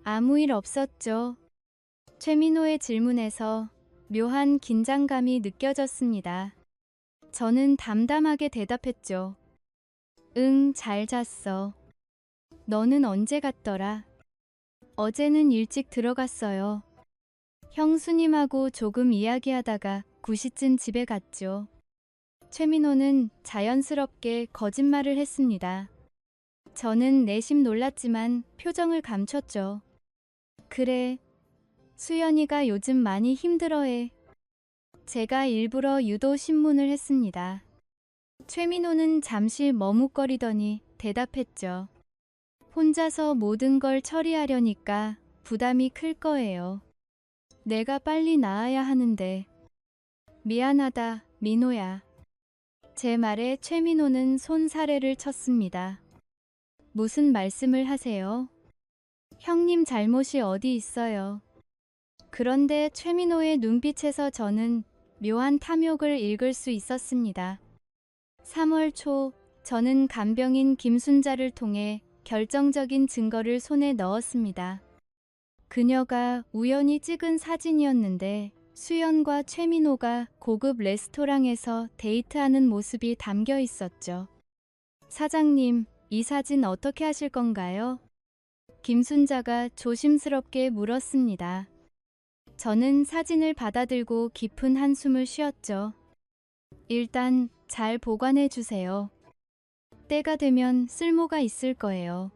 아무 일 없었죠? 최민호의 질문에서 묘한 긴장감이 느껴졌습니다. 저는 담담하게 대답했죠. 응, 잘 잤어. 너는 언제 갔더라? 어제는 일찍 들어갔어요. 형수님하고 조금 이야기하다가 9시쯤 집에 갔죠. 최민호는 자연스럽게 거짓말을 했습니다. 저는 내심 놀랐지만 표정을 감췄죠. 그래, 수연이가 요즘 많이 힘들어해. 제가 일부러 유도 신문을 했습니다. 최민호는 잠시 머뭇거리더니 대답했죠. 혼자서 모든 걸 처리하려니까 부담이 클 거예요. 내가 빨리 나아야 하는데. 미안하다, 민호야. 제 말에 최민호는 손사래를 쳤습니다. 무슨 말씀을 하세요? 형님 잘못이 어디 있어요. 그런데 최민호의 눈빛에서 저는 묘한 탐욕을 읽을 수 있었습니다. 3월 초 저는 간병인 김순자를 통해 결정적인 증거를 손에 넣었습니다. 그녀가 우연히 찍은 사진이었는데 수연과 최민호가 고급 레스토랑에서 데이트하는 모습이 담겨 있었죠. 사장님, 이 사진 어떻게 하실 건가요? 김순자가 조심스럽게 물었습니다. 저는 사진을 받아들고 깊은 한숨을 쉬었죠. 일단 잘 보관해 주세요. 때가 되면 쓸모가 있을 거예요.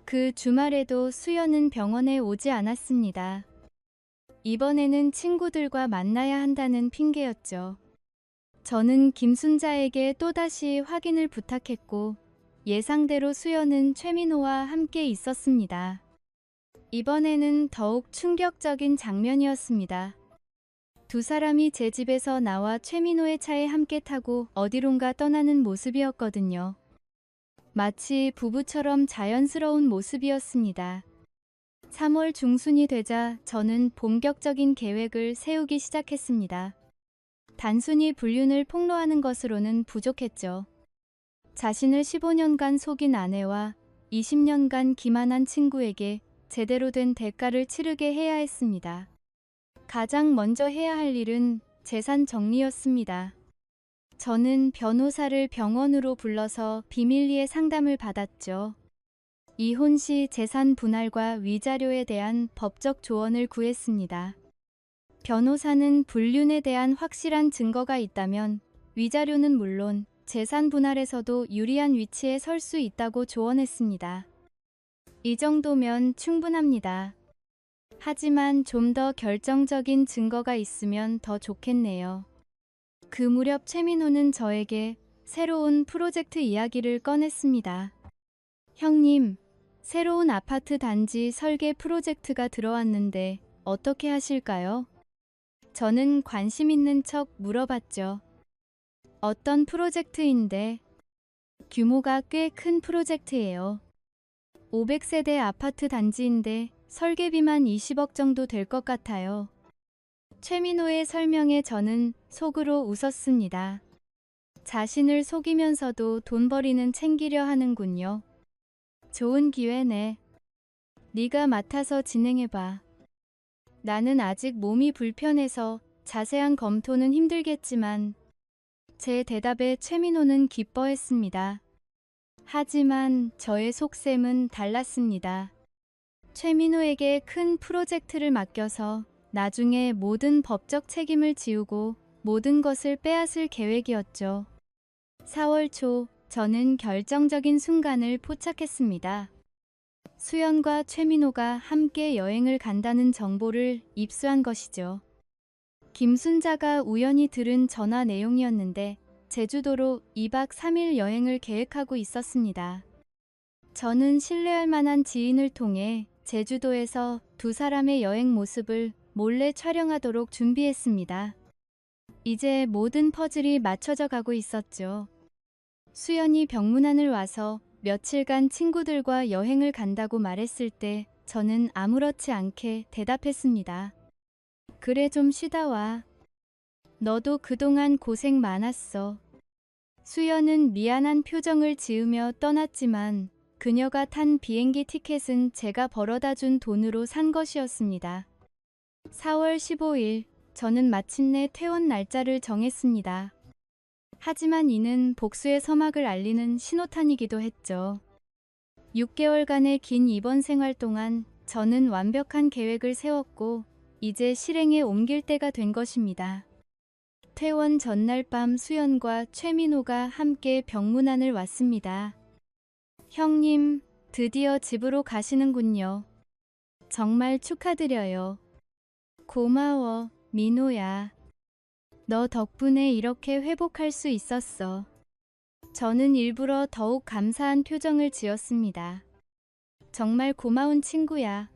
그 주말에도 수연은 병원에 오지 않았습니다. 이번에는 친구들과 만나야 한다는 핑계였죠. 저는 김순자에게 또다시 확인을 부탁했고 예상대로 수연은 최민호와 함께 있었습니다. 이번에는 더욱 충격적인 장면이었습니다. 두 사람이 제 집에서 나와 최민호의 차에 함께 타고 어디론가 떠나는 모습이었거든요. 마치 부부처럼 자연스러운 모습이었습니다. 3월 중순이 되자 저는 본격적인 계획을 세우기 시작했습니다. 단순히 불륜을 폭로하는 것으로는 부족했죠. 자신을 15년간 속인 아내와 20년간 기만한 친구에게 제대로 된 대가를 치르게 해야 했습니다. 가장 먼저 해야 할 일은 재산 정리였습니다. 저는 변호사를 병원으로 불러서 비밀리에 상담을 받았죠. 이혼 시 재산 분할과 위자료에 대한 법적 조언을 구했습니다. 변호사는 불륜에 대한 확실한 증거가 있다면 위자료는 물론 재산 분할에서도 유리한 위치에 설 수 있다고 조언했습니다. 이 정도면 충분합니다. 하지만 좀 더 결정적인 증거가 있으면 더 좋겠네요. 그 무렵 최민호는 저에게 새로운 프로젝트 이야기를 꺼냈습니다. 형님, 새로운 아파트 단지 설계 프로젝트가 들어왔는데 어떻게 하실까요? 저는 관심 있는 척 물어봤죠. 어떤 프로젝트인데? 규모가 꽤 큰 프로젝트예요. 500세대 아파트 단지인데 설계비만 20억 정도 될 것 같아요. 최민호의 설명에 저는 속으로 웃었습니다. 자신을 속이면서도 돈벌이는 챙기려 하는군요. 좋은 기회네. 네가 맡아서 진행해봐. 나는 아직 몸이 불편해서 자세한 검토는 힘들겠지만 제 대답에 최민호는 기뻐했습니다. 하지만 저의 속셈은 달랐습니다. 최민호에게 큰 프로젝트를 맡겨서 나중에 모든 법적 책임을 지우고 모든 것을 빼앗을 계획이었죠. 4월 초 저는 결정적인 순간을 포착했습니다. 수연과 최민호가 함께 여행을 간다는 정보를 입수한 것이죠. 김순자가 우연히 들은 전화 내용이었는데 제주도로 2박 3일 여행을 계획하고 있었습니다. 저는 신뢰할 만한 지인을 통해 제주도에서 두 사람의 여행 모습을 몰래 촬영하도록 준비했습니다. 이제 모든 퍼즐이 맞춰져 가고 있었죠. 수연이 병문안을 와서 며칠간 친구들과 여행을 간다고 말했을 때 저는 아무렇지 않게 대답했습니다. 그래, 좀 쉬다 와. 너도 그동안 고생 많았어. 수연은 미안한 표정을 지으며 떠났지만 그녀가 탄 비행기 티켓은 제가 벌어다 준 돈으로 산 것이었습니다. 4월 15일, 저는 마침내 퇴원 날짜를 정했습니다. 하지만 이는 복수의 서막을 알리는 신호탄이기도 했죠. 6개월간의 긴 입원 생활 동안 저는 완벽한 계획을 세웠고 이제 실행에 옮길 때가 된 것입니다. 퇴원 전날 밤 수연과 최민호가 함께 병문안을 왔습니다. 형님, 드디어 집으로 가시는군요. 정말 축하드려요. 고마워, 민호야. 너 덕분에 이렇게 회복할 수 있었어. 저는 일부러 더욱 감사한 표정을 지었습니다. 정말 고마운 친구야.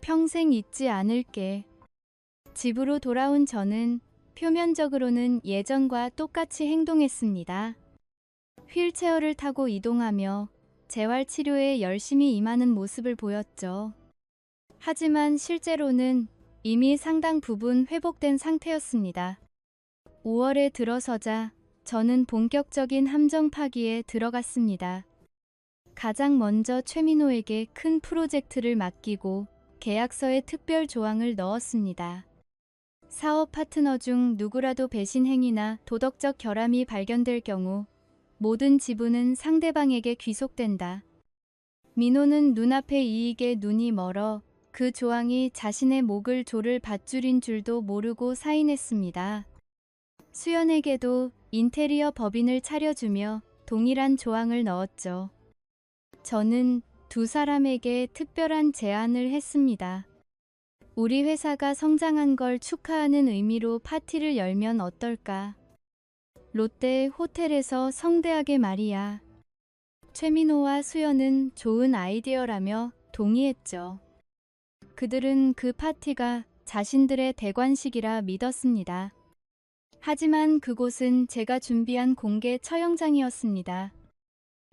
평생 잊지 않을게. 집으로 돌아온 저는 표면적으로는 예전과 똑같이 행동했습니다. 휠체어를 타고 이동하며 재활치료에 열심히 임하는 모습을 보였죠. 하지만 실제로는 이미 상당 부분 회복된 상태였습니다. 5월에 들어서자 저는 본격적인 함정 파기에 들어갔습니다. 가장 먼저 최민호에게 큰 프로젝트를 맡기고 계약서에 특별 조항을 넣었습니다. 사업 파트너 중 누구라도 배신 행위나 도덕적 결함이 발견될 경우 모든 지분은 상대방에게 귀속된다. 민호는 눈앞의 이익에 눈이 멀어 그 조항이 자신의 목을 조를 밧줄인 줄도 모르고 사인했습니다. 수연에게도 인테리어 법인을 차려주며 동일한 조항을 넣었죠. 저는 두 사람에게 특별한 제안을 했습니다. 우리 회사가 성장한 걸 축하하는 의미로 파티를 열면 어떨까? 롯데 호텔에서 성대하게 말이야. 최민호와 수연은 좋은 아이디어라며 동의했죠. 그들은 그 파티가 자신들의 대관식이라 믿었습니다. 하지만 그곳은 제가 준비한 공개 처형장이었습니다.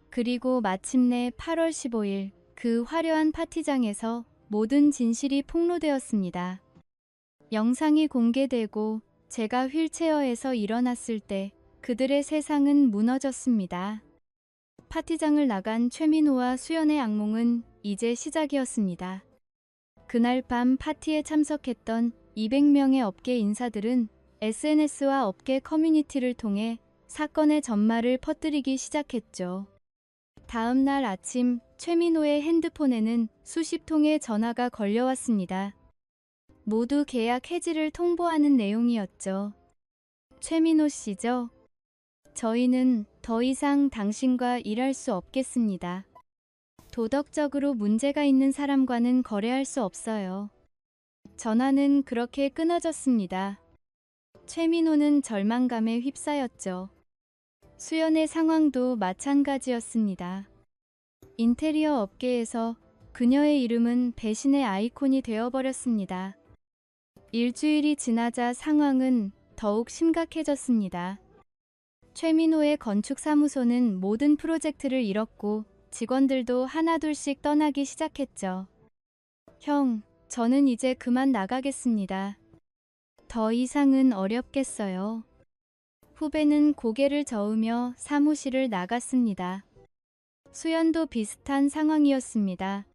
그리고 마침내 8월 15일 그 화려한 파티장에서 모든 진실이 폭로되었습니다. 영상이 공개되고 제가 휠체어에서 일어났을 때 그들의 세상은 무너졌습니다. 파티장을 나간 최민호와 수연의 악몽은 이제 시작이었습니다. 그날 밤 파티에 참석했던 200명의 업계 인사들은 SNS와 업계 커뮤니티를 통해 사건의 전말을 퍼뜨리기 시작했죠. 다음 날 아침 최민호의 핸드폰에는 수십 통의 전화가 걸려왔습니다. 모두 계약 해지를 통보하는 내용이었죠. 최민호 씨죠? 저희는 더 이상 당신과 일할 수 없겠습니다. 도덕적으로 문제가 있는 사람과는 거래할 수 없어요. 전화는 그렇게 끊어졌습니다. 최민호는 절망감에 휩싸였죠. 수연의 상황도 마찬가지였습니다. 인테리어 업계에서 그녀의 이름은 배신의 아이콘이 되어버렸습니다. 일주일이 지나자 상황은 더욱 심각해졌습니다. 최민호의 건축사무소는 모든 프로젝트를 잃었고 직원들도 하나둘씩 떠나기 시작했죠. 형, 저는 이제 그만 나가겠습니다. 더 이상은 어렵겠어요. 후배는 고개를 저으며 사무실을 나갔습니다. 수연도 비슷한 상황이었습니다.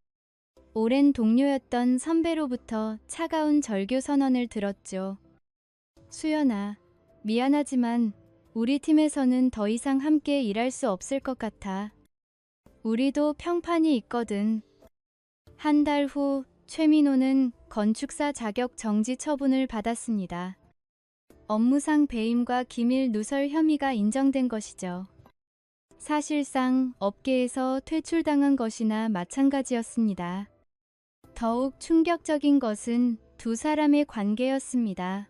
오랜 동료였던 선배로부터 차가운 절교 선언을 들었죠. 수연아, 미안하지만 우리 팀에서는 더 이상 함께 일할 수 없을 것 같아. 우리도 평판이 있거든. 한 달 후 최민호는 건축사 자격 정지 처분을 받았습니다. 업무상 배임과 기밀 누설 혐의가 인정된 것이죠. 사실상 업계에서 퇴출당한 것이나 마찬가지였습니다. 더욱 충격적인 것은 두 사람의 관계였습니다.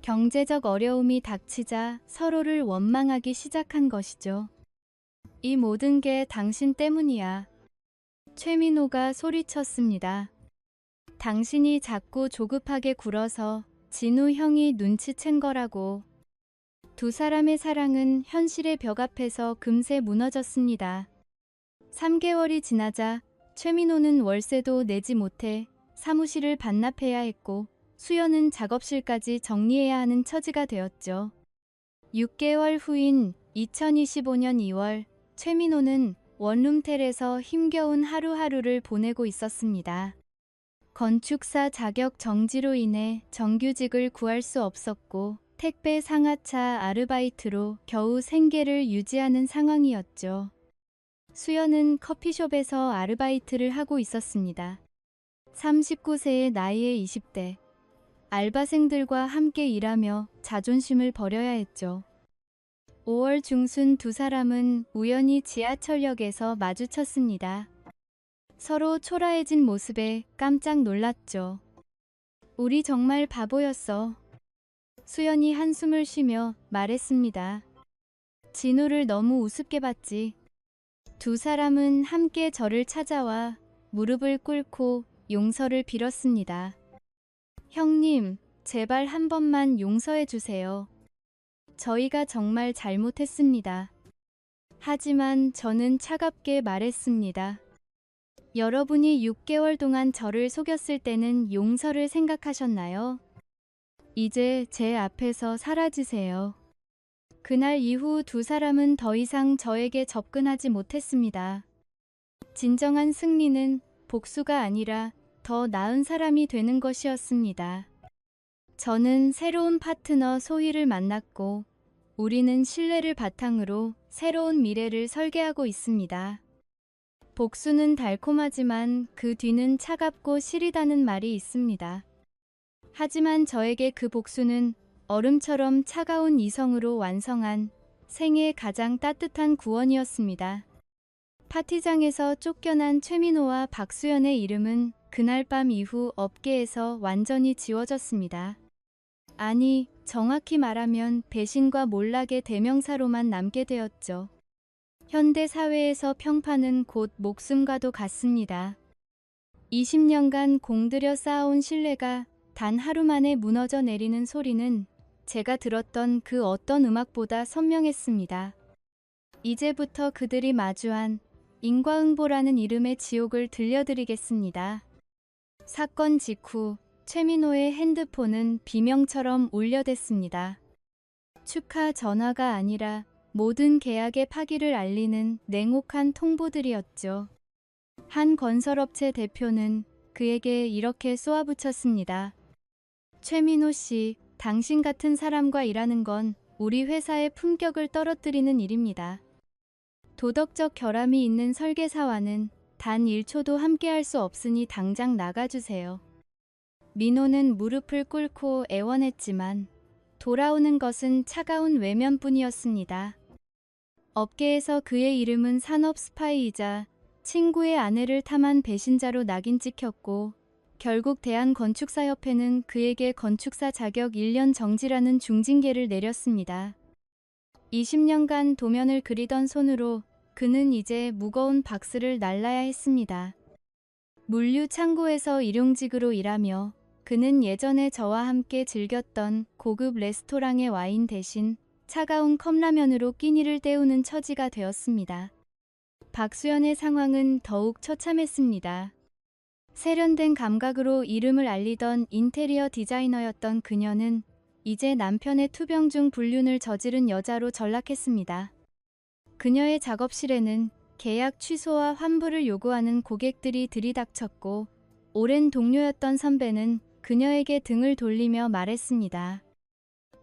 경제적 어려움이 닥치자 서로를 원망하기 시작한 것이죠. 이 모든 게 당신 때문이야. 최민호가 소리쳤습니다. 당신이 자꾸 조급하게 굴어서 진우 형이 눈치챈 거라고. 두 사람의 사랑은 현실의 벽 앞에서 금세 무너졌습니다. 3개월이 지나자 최민호는 월세도 내지 못해 사무실을 반납해야 했고 수연은 작업실까지 정리해야 하는 처지가 되었죠. 6개월 후인 2025년 2월 최민호는 원룸텔에서 힘겨운 하루하루를 보내고 있었습니다. 건축사 자격 정지로 인해 정규직을 구할 수 없었고 택배 상하차 아르바이트로 겨우 생계를 유지하는 상황이었죠. 수연은 커피숍에서 아르바이트를 하고 있었습니다. 39세의 나이의 20대. 알바생들과 함께 일하며 자존심을 버려야 했죠. 5월 중순 두 사람은 우연히 지하철역에서 마주쳤습니다. 서로 초라해진 모습에 깜짝 놀랐죠. 우리 정말 바보였어. 수연이 한숨을 쉬며 말했습니다. 진우를 너무 우습게 봤지. 두 사람은 함께 저를 찾아와 무릎을 꿇고 용서를 빌었습니다. 형님, 제발 한 번만 용서해 주세요. 저희가 정말 잘못했습니다. 하지만 저는 차갑게 말했습니다. 여러분이 6개월 동안 저를 속였을 때는 용서를 생각하셨나요? 이제 제 앞에서 사라지세요. 그날 이후 두 사람은 더 이상 저에게 접근하지 못했습니다. 진정한 승리는 복수가 아니라 더 나은 사람이 되는 것이었습니다. 저는 새로운 파트너 소희를 만났고 우리는 신뢰를 바탕으로 새로운 미래를 설계하고 있습니다. 복수는 달콤하지만 그 뒤는 차갑고 시리다는 말이 있습니다. 하지만 저에게 그 복수는 얼음처럼 차가운 이성으로 완성한 생애의 가장 따뜻한 구원이었습니다. 파티장에서 쫓겨난 최민호와 박수연의 이름은 그날 밤 이후 업계에서 완전히 지워졌습니다. 아니, 정확히 말하면 배신과 몰락의 대명사로만 남게 되었죠. 현대 사회에서 평판은 곧 목숨과도 같습니다. 20년간 공들여 쌓아온 신뢰가 단 하루 만에 무너져 내리는 소리는 제가 들었던 그 어떤 음악보다 선명했습니다. 이제부터 그들이 마주한 인과응보라는 이름의 지옥을 들려드리겠습니다. 사건 직후 최민호의 핸드폰은 비명처럼 울려댔습니다. 축하 전화가 아니라 모든 계약의 파기를 알리는 냉혹한 통보들이었죠. 한 건설업체 대표는 그에게 이렇게 쏘아붙였습니다. 최민호 씨, 당신 같은 사람과 일하는 건 우리 회사의 품격을 떨어뜨리는 일입니다. 도덕적 결함이 있는 설계사와는 단 1초도 함께할 수 없으니 당장 나가주세요. 민호는 무릎을 꿇고 애원했지만 돌아오는 것은 차가운 외면뿐이었습니다. 업계에서 그의 이름은 산업 스파이이자 친구의 아내를 탐한 배신자로 낙인 찍혔고 결국 대한건축사협회는 그에게 건축사 자격 1년 정지라는 중징계를 내렸습니다. 20년간 도면을 그리던 손으로 그는 이제 무거운 박스를 날라야 했습니다. 물류 창고에서 일용직으로 일하며 그는 예전에 저와 함께 즐겼던 고급 레스토랑의 와인 대신 차가운 컵라면으로 끼니를 때우는 처지가 되었습니다. 박수연의 상황은 더욱 처참했습니다. 세련된 감각으로 이름을 알리던 인테리어 디자이너였던 그녀는 이제 남편의 투병 중 불륜을 저지른 여자로 전락했습니다. 그녀의 작업실에는 계약 취소와 환불을 요구하는 고객들이 들이닥쳤고 오랜 동료였던 선배는 그녀에게 등을 돌리며 말했습니다.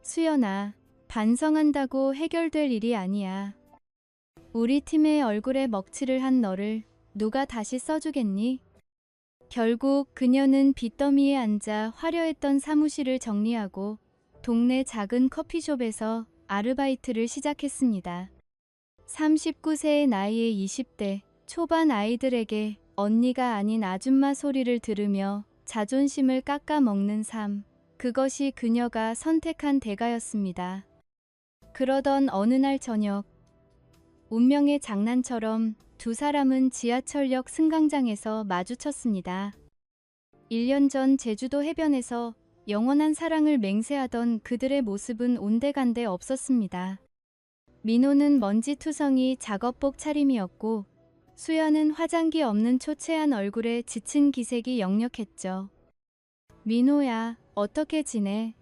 수연아, 반성한다고 해결될 일이 아니야. 우리 팀의 얼굴에 먹칠을 한 너를 누가 다시 써주겠니? 결국 그녀는 빚더미에 앉아 화려했던 사무실을 정리하고 동네 작은 커피숍에서 아르바이트를 시작했습니다. 39세의 나이에 20대 초반 아이들에게 언니가 아닌 아줌마 소리를 들으며 자존심을 깎아먹는 삶. 그것이 그녀가 선택한 대가였습니다. 그러던 어느 날 저녁, 운명의 장난처럼 두 사람은 지하철역 승강장에서 마주쳤습니다. 1년 전 제주도 해변에서 영원한 사랑을 맹세하던 그들의 모습은 온데간데 없었습니다. 민호는 먼지투성이 작업복 차림이었고 수연은 화장기 없는 초췌한 얼굴에 지친 기색이 역력했죠. 민호야, 어떻게 지내?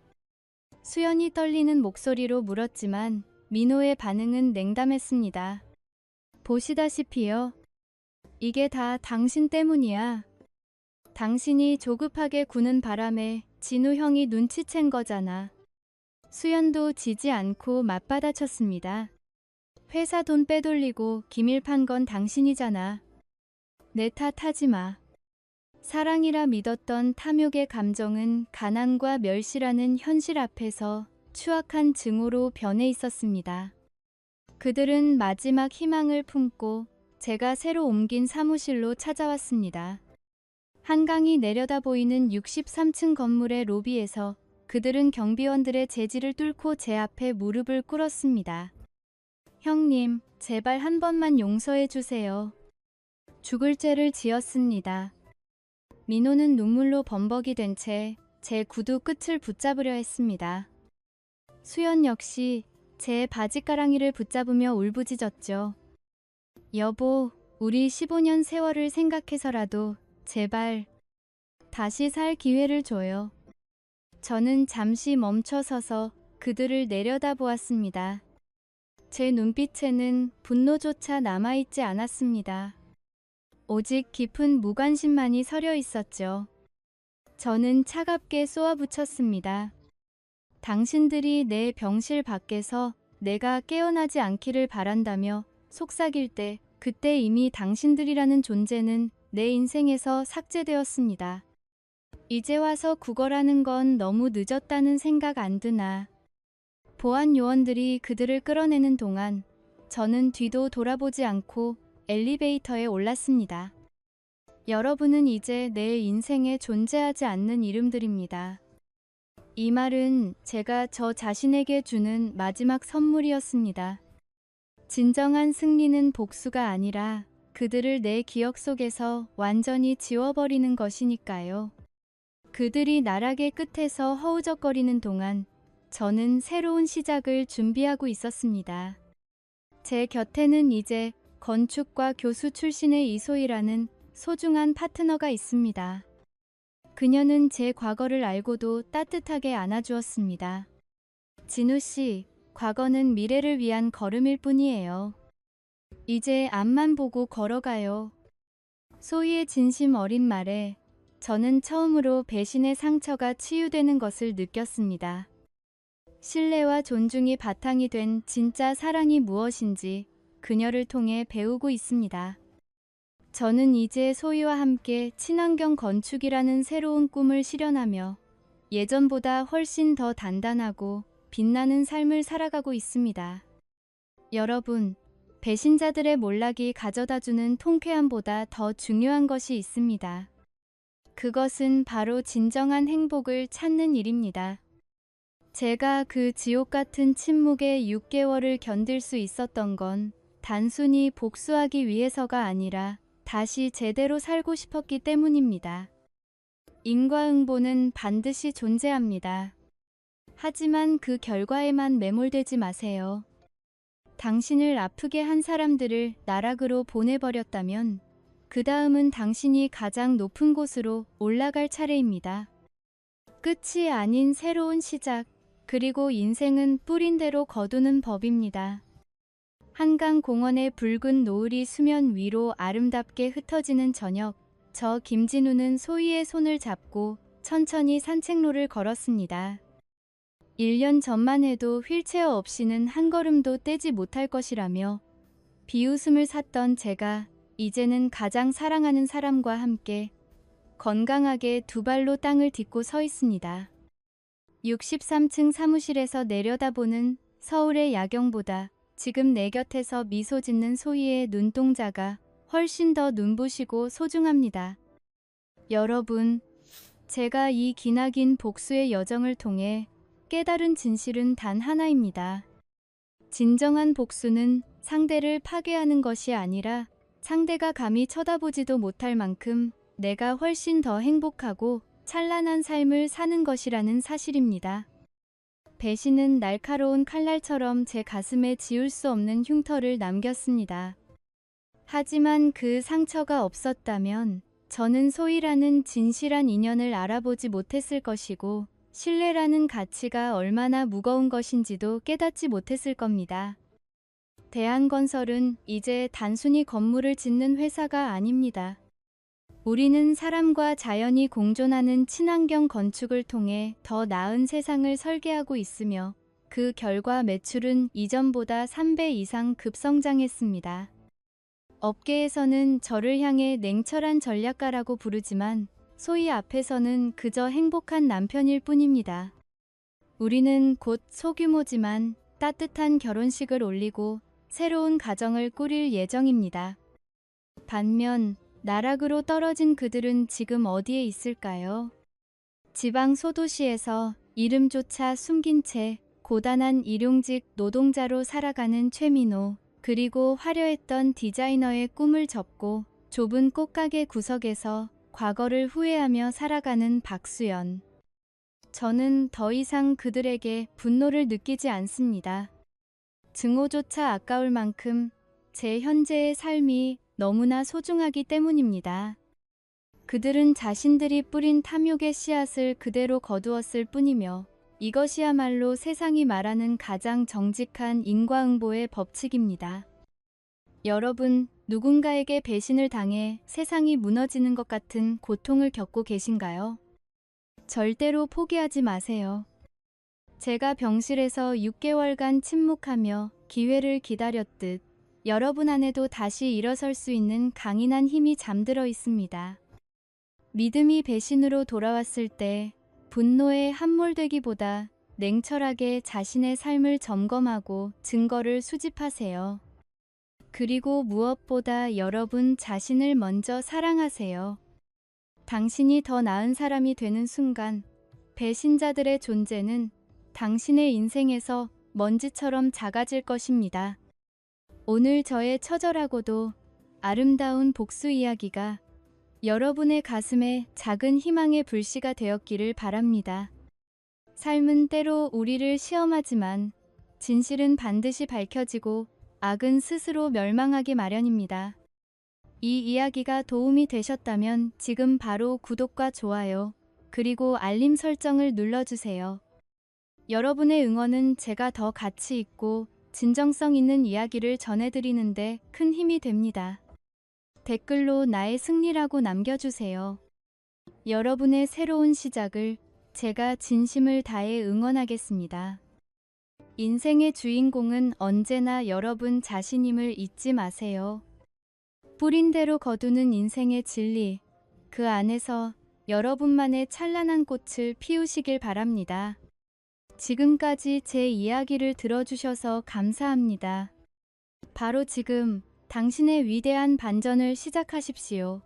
수연이 떨리는 목소리로 물었지만 민호의 반응은 냉담했습니다. 보시다시피요. 이게 다 당신 때문이야. 당신이 조급하게 구는 바람에 진우 형이 눈치챈 거잖아. 수연도 지지 않고 맞받아쳤습니다. 회사 돈 빼돌리고 기밀 판 건 당신이잖아. 내 탓하지 마. 사랑이라 믿었던 탐욕의 감정은 가난과 멸시라는 현실 앞에서 추악한 증오로 변해 있었습니다. 그들은 마지막 희망을 품고 제가 새로 옮긴 사무실로 찾아왔습니다. 한강이 내려다 보이는 63층 건물의 로비에서 그들은 경비원들의 제지를 뚫고 제 앞에 무릎을 꿇었습니다. 형님, 제발 한 번만 용서해 주세요. 죽을 죄를 지었습니다. 민호는 눈물로 범벅이 된 채 제 구두 끝을 붙잡으려 했습니다. 수연 역시 제 바지가랑이를 붙잡으며 울부짖었죠. 여보, 우리 15년 세월을 생각해서라도 제발 다시 살 기회를 줘요. 저는 잠시 멈춰서서 그들을 내려다보았습니다. 제 눈빛에는 분노조차 남아있지 않았습니다. 오직 깊은 무관심만이 서려 있었죠. 저는 차갑게 쏘아붙였습니다. 당신들이 내 병실 밖에서 내가 깨어나지 않기를 바란다며 속삭일 때 그때 이미 당신들이라는 존재는 내 인생에서 삭제되었습니다. 이제 와서 구걸하는 건 너무 늦었다는 생각 안 드나. 보안 요원들이 그들을 끌어내는 동안 저는 뒤도 돌아보지 않고 엘리베이터에 올랐습니다. 여러분은 이제 내 인생에 존재하지 않는 이름들입니다. 이 말은 제가 저 자신에게 주는 마지막 선물이었습니다. 진정한 승리는 복수가 아니라 그들을 내 기억 속에서 완전히 지워버리는 것이니까요. 그들이 나락의 끝에서 허우적거리는 동안 저는 새로운 시작을 준비하고 있었습니다. 제 곁에는 이제 건축과 교수 출신의 이소희라는 소중한 파트너가 있습니다. 그녀는 제 과거를 알고도 따뜻하게 안아주었습니다. 진우 씨, 과거는 미래를 위한 걸음일 뿐이에요. 이제 앞만 보고 걸어가요. 소희의 진심 어린 말에 저는 처음으로 배신의 상처가 치유되는 것을 느꼈습니다. 신뢰와 존중이 바탕이 된 진짜 사랑이 무엇인지 그녀를 통해 배우고 있습니다. 저는 이제 소희와 함께 친환경 건축이라는 새로운 꿈을 실현하며 예전보다 훨씬 더 단단하고 빛나는 삶을 살아가고 있습니다. 여러분, 배신자들의 몰락이 가져다주는 통쾌함보다 더 중요한 것이 있습니다. 그것은 바로 진정한 행복을 찾는 일입니다. 제가 그 지옥 같은 침묵의 6개월을 견딜 수 있었던 건 단순히 복수하기 위해서가 아니라 다시 제대로 살고 싶었기 때문입니다. 인과응보는 반드시 존재합니다. 하지만 그 결과에만 매몰되지 마세요. 당신을 아프게 한 사람들을 나락으로 보내버렸다면 그 다음은 당신이 가장 높은 곳으로 올라갈 차례입니다. 끝이 아닌 새로운 시작, 그리고 인생은 뿌린 대로 거두는 법입니다. 한강 공원의 붉은 노을이 수면 위로 아름답게 흩어지는 저녁, 저 김진우는 소희의 손을 잡고 천천히 산책로를 걸었습니다. 1년 전만 해도 휠체어 없이는 한 걸음도 떼지 못할 것이라며 비웃음을 샀던 제가 이제는 가장 사랑하는 사람과 함께 건강하게 두 발로 땅을 딛고 서 있습니다. 63층 사무실에서 내려다보는 서울의 야경보다 지금 내 곁에서 미소 짓는 소희의 눈동자가 훨씬 더 눈부시고 소중합니다. 여러분, 제가 이 기나긴 복수의 여정을 통해 깨달은 진실은 단 하나입니다. 진정한 복수는 상대를 파괴하는 것이 아니라 상대가 감히 쳐다보지도 못할 만큼 내가 훨씬 더 행복하고 찬란한 삶을 사는 것이라는 사실입니다. 배신은 날카로운 칼날처럼 제 가슴에 지울 수 없는 흉터를 남겼습니다. 하지만 그 상처가 없었다면 저는 소희라는 진실한 인연을 알아보지 못했을 것이고 신뢰라는 가치가 얼마나 무거운 것인지도 깨닫지 못했을 겁니다. 대한건설은 이제 단순히 건물을 짓는 회사가 아닙니다. 우리는 사람과 자연이 공존하는 친환경 건축을 통해 더 나은 세상을 설계하고 있으며 그 결과 매출은 이전보다 3배 이상 급성장했습니다. 업계에서는 저를 향해 냉철한 전략가라고 부르지만 소희 앞에서는 그저 행복한 남편일 뿐입니다. 우리는 곧 소규모지만 따뜻한 결혼식을 올리고 새로운 가정을 꾸릴 예정입니다. 반면 나락으로 떨어진 그들은 지금 어디에 있을까요? 지방 소도시에서 이름조차 숨긴 채 고단한 일용직 노동자로 살아가는 최민호, 그리고 화려했던 디자이너의 꿈을 접고 좁은 꽃가게 구석에서 과거를 후회하며 살아가는 박수연. 저는 더 이상 그들에게 분노를 느끼지 않습니다. 증오조차 아까울 만큼 제 현재의 삶이 너무나 소중하기 때문입니다. 그들은 자신들이 뿌린 탐욕의 씨앗을 그대로 거두었을 뿐이며 이것이야말로 세상이 말하는 가장 정직한 인과응보의 법칙입니다. 여러분, 누군가에게 배신을 당해 세상이 무너지는 것 같은 고통을 겪고 계신가요? 절대로 포기하지 마세요. 제가 병실에서 6개월간 침묵하며 기회를 기다렸듯 여러분 안에도 다시 일어설 수 있는 강인한 힘이 잠들어 있습니다. 믿음이 배신으로 돌아왔을 때 분노에 함몰되기보다 냉철하게 자신의 삶을 점검하고 증거를 수집하세요. 그리고 무엇보다 여러분 자신을 먼저 사랑하세요. 당신이 더 나은 사람이 되는 순간 배신자들의 존재는 당신의 인생에서 먼지처럼 작아질 것입니다. 오늘 저의 처절하고도 아름다운 복수 이야기가 여러분의 가슴에 작은 희망의 불씨가 되었기를 바랍니다. 삶은 때로 우리를 시험하지만 진실은 반드시 밝혀지고 악은 스스로 멸망하기 마련입니다. 이 이야기가 도움이 되셨다면 지금 바로 구독과 좋아요, 그리고 알림 설정을 눌러주세요. 여러분의 응원은 제가 더 가치 있고 진정성 있는 이야기를 전해드리는데 큰 힘이 됩니다. 댓글로 나의 승리라고 남겨주세요. 여러분의 새로운 시작을 제가 진심을 다해 응원하겠습니다. 인생의 주인공은 언제나 여러분 자신임을 잊지 마세요. 뿌린 대로 거두는 인생의 진리, 그 안에서 여러분만의 찬란한 꽃을 피우시길 바랍니다. 지금까지 제 이야기를 들어주셔서 감사합니다. 바로 지금 당신의 위대한 반전을 시작하십시오.